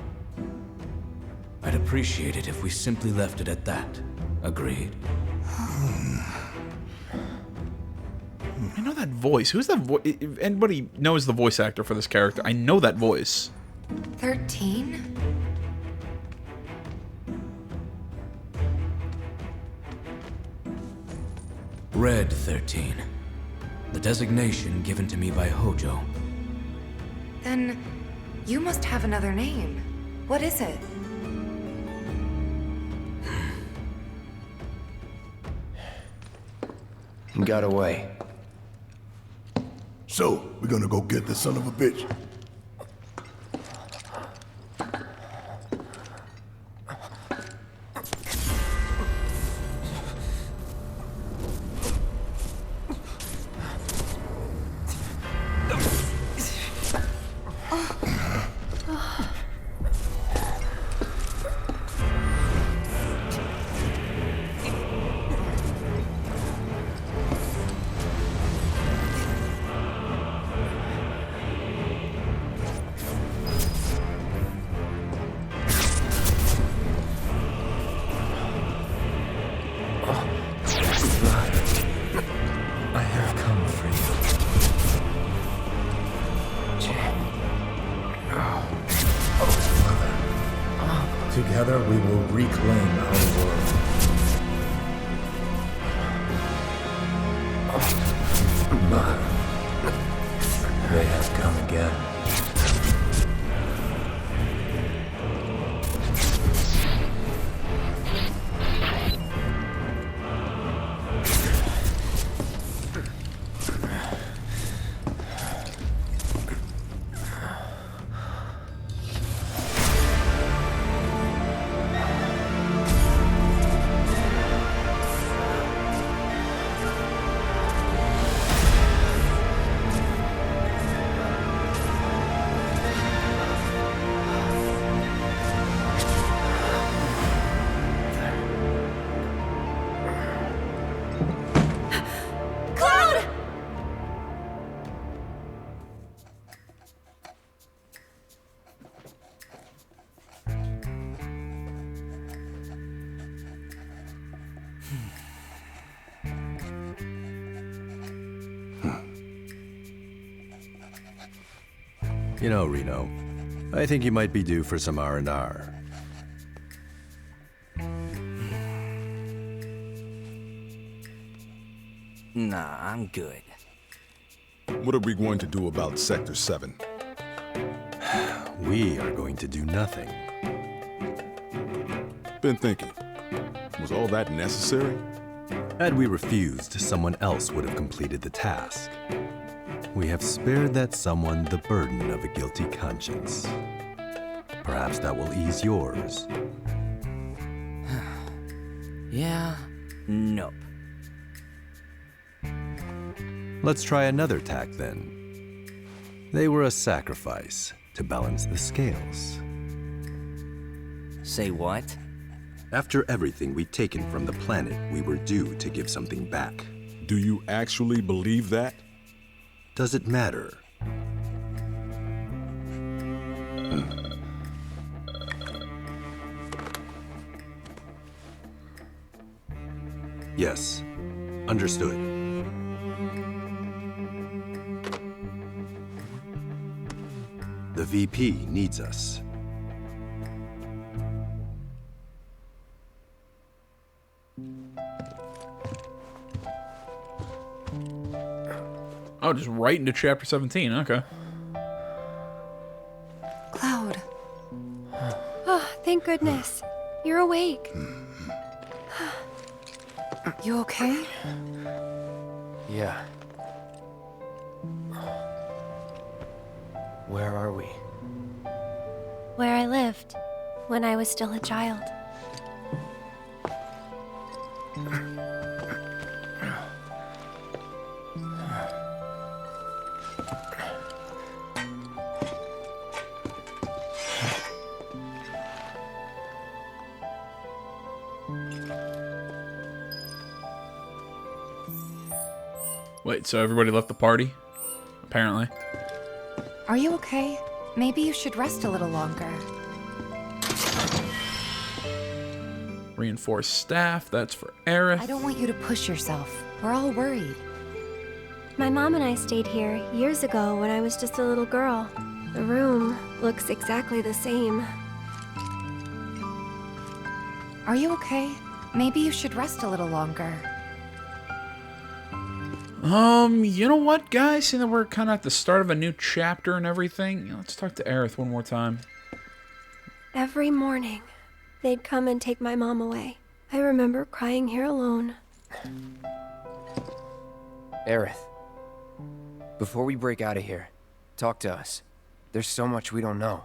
I'd appreciate it if we simply left it at that. Agreed? I know that voice. Who's that voice? If anybody knows the voice actor for this character, I know that voice. 13? Red 13. The designation given to me by Hojo. Then you must have another name. What is it? He got away. So, we're gonna go get the son of a bitch. I have come for you. Together we will reclaim our world. But they have come again. You know, Reno, I think you might be due for some R&R. Nah, I'm good. What are we going to do about Sector 7? We are going to do nothing. Been thinking, was all that necessary? Had we refused, someone else would have completed the task. We have spared that someone the burden of a guilty conscience. Perhaps that will ease yours. Yeah, nope. Let's try another tack then. They were a sacrifice to balance the scales. Say what? After everything we'd taken from the planet, we were due to give something back. Do you actually believe that? Does it matter? Yes, understood. The VP needs us. Oh, just right into chapter 17. Okay. Cloud. Oh, thank goodness. You're awake. You okay? Yeah. Where are we? Where I lived when I was still a child. Wait, so everybody left the party? Apparently. Are you okay? Maybe you should rest a little longer. Reinforced staff, that's for Aerith. I don't want you to push yourself. We're all worried. My mom and I stayed here years ago when I was just a little girl. The room looks exactly the same. Are you okay? Maybe you should rest a little longer. You know what, guys? Seeing that we're kind of at the start of a new chapter and everything, let's talk to Aerith one more time. Every morning, they'd come and take my mom away. I remember crying here alone. Aerith, before we break out of here, talk to us. There's so much we don't know.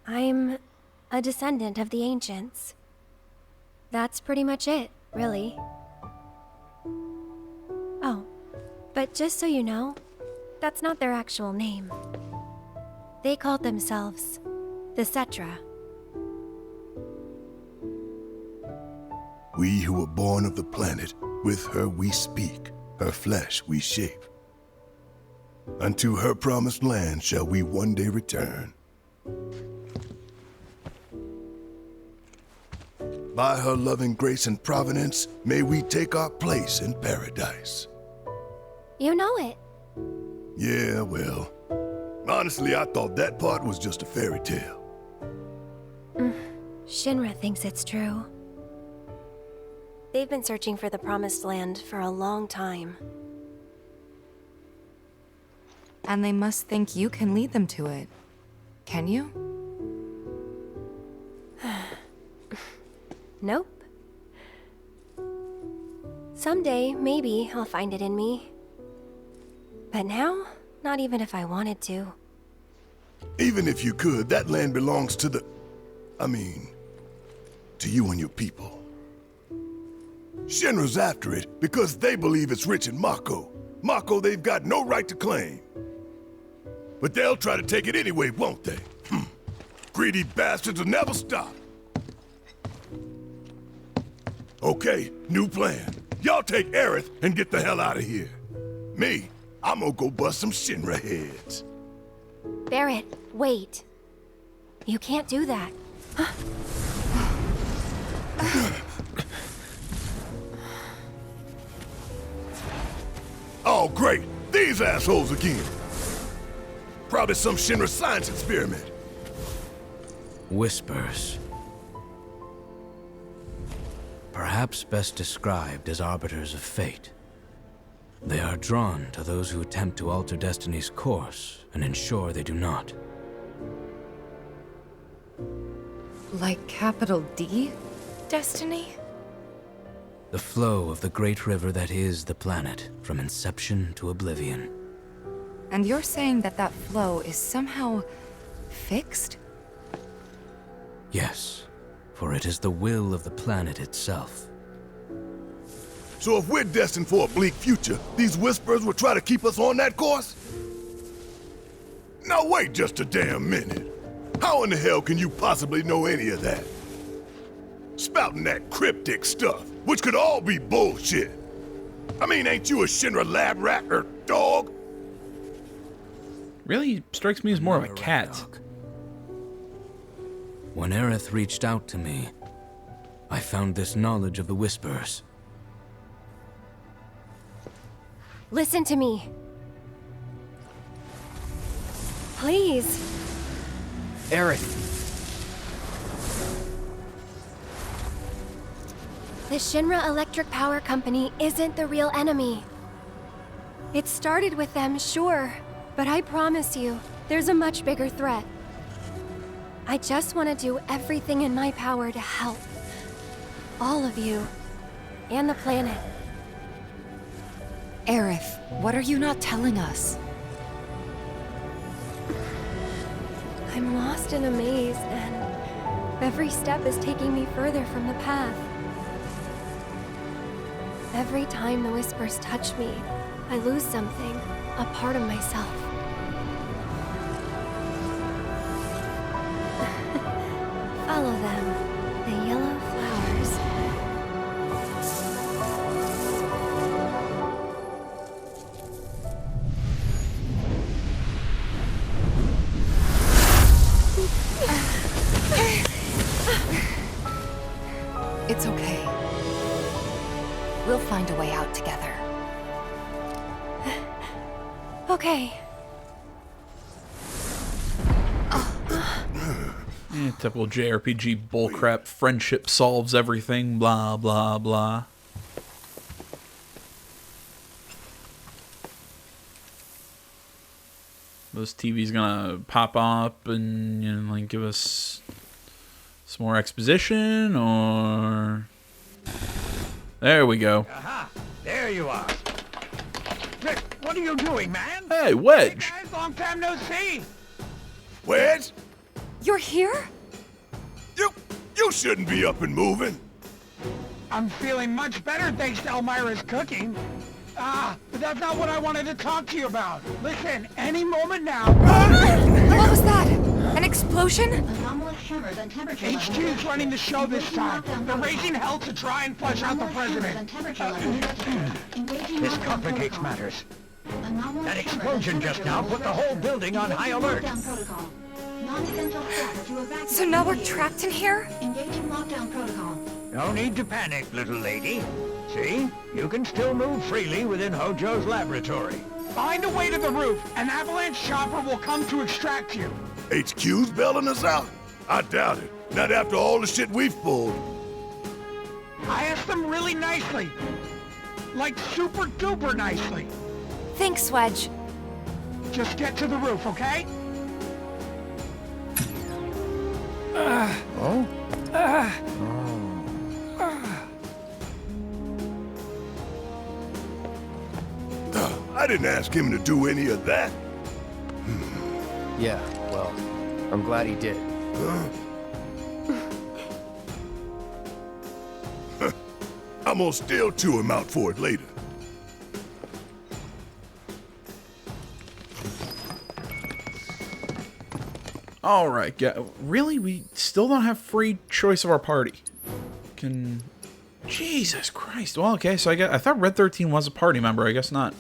I'm a descendant of the ancients. That's pretty much it, really. Oh, but just so you know, that's not their actual name. They called themselves the Cetra. We who were born of the planet, with her we speak, her flesh we shape. Unto her promised land shall we one day return. By her loving grace and providence, may we take our place in paradise. You know it. Yeah, well, honestly, I thought that part was just a fairy tale. Shinra thinks it's true. They've been searching for the Promised Land for a long time. And they must think you can lead them to it. Can you? Nope. Someday, maybe, I'll find it in me. But now, not even if I wanted to. Even if you could, that land belongs to the... to you and your people. Shinra's after it because they believe it's rich in Mako. Mako they've got no right to claim. But they'll try to take it anyway, won't they? Greedy bastards will never stop. Okay, new plan. Y'all take Aerith and get the hell out of here. Me, I'm gonna go bust some Shinra heads. Barrett, wait. You can't do that. Oh, great. These assholes again. Probably some Shinra science experiment. Whispers. Perhaps best described as arbiters of fate. They are drawn to those who attempt to alter destiny's course and ensure they do not. Like capital D? Destiny? The flow of the great river that is the planet, from inception to oblivion. And you're saying that that flow is somehow fixed? Yes, for it is the will of the planet itself. So if we're destined for a bleak future, these Whispers will try to keep us on that course? Now wait just a damn minute. How in the hell can you possibly know any of that? Spouting that cryptic stuff, which could all be bullshit. Ain't you a Shinra lab rat or dog? Really strikes me as more of a cat. When Aerith reached out to me, I found this knowledge of the Whispers. Listen to me. Please. Aerith. The Shinra Electric Power Company isn't the real enemy. It started with them, sure, but I promise you, there's a much bigger threat. I just want to do everything in my power to help. All of you. And the planet. Aerith, what are you not telling us? I'm lost in a maze, and every step is taking me further from the path. Every time the Whispers touch me, I lose something, a part of myself. Follow them, the yellow flowers. It's okay. We'll find a way out together. Okay. Typical JRPG bullcrap. Friendship solves everything. Blah, blah, blah. This TV's gonna pop up and, like, give us Some more exposition, or... There we go. Aha! There you are. Rick, what are you doing, man? Hey, Wedge! Hey guys, long time no see! Wedge? You're here? You shouldn't be up and moving. I'm feeling much better thanks to Elmira's cooking. But that's not what I wanted to talk to you about. Listen, any moment now... What was that? An explosion? HQ's running the show this time. They're raising hell to try and flush out the president. This complicates matters. That explosion just now put the whole building on high alert. So now we're trapped in here? No need to panic, little lady. See? You can still move freely within Hojo's laboratory. Find a way to the roof. An avalanche chopper will come to extract you. HQ's bailing us out? I doubt it. Not after all the shit we've pulled. I asked them really nicely. Like super duper nicely. Thanks, Wedge. Just get to the roof, okay? I didn't ask him to do any of that. Yeah, well, I'm glad he did. I'm gonna still chew him out for it later. All right, really? We still don't have free choice of our party. Jesus Christ. Well, okay, so I thought Red 13 was a party member. I guess not.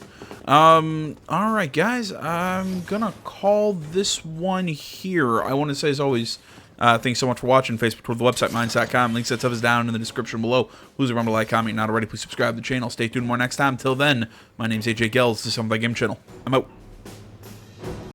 All right, guys. I'm gonna call this one here. I want to say, as always, thanks so much for watching. Facebook, Twitter, the website, minds.com. Links that stuff is down in the description below. Please remember to like, comment, not already. Please subscribe to the channel. Stay tuned more next time. Till then, my name's AJ Gels. This is Some of the Game Channel. I'm out.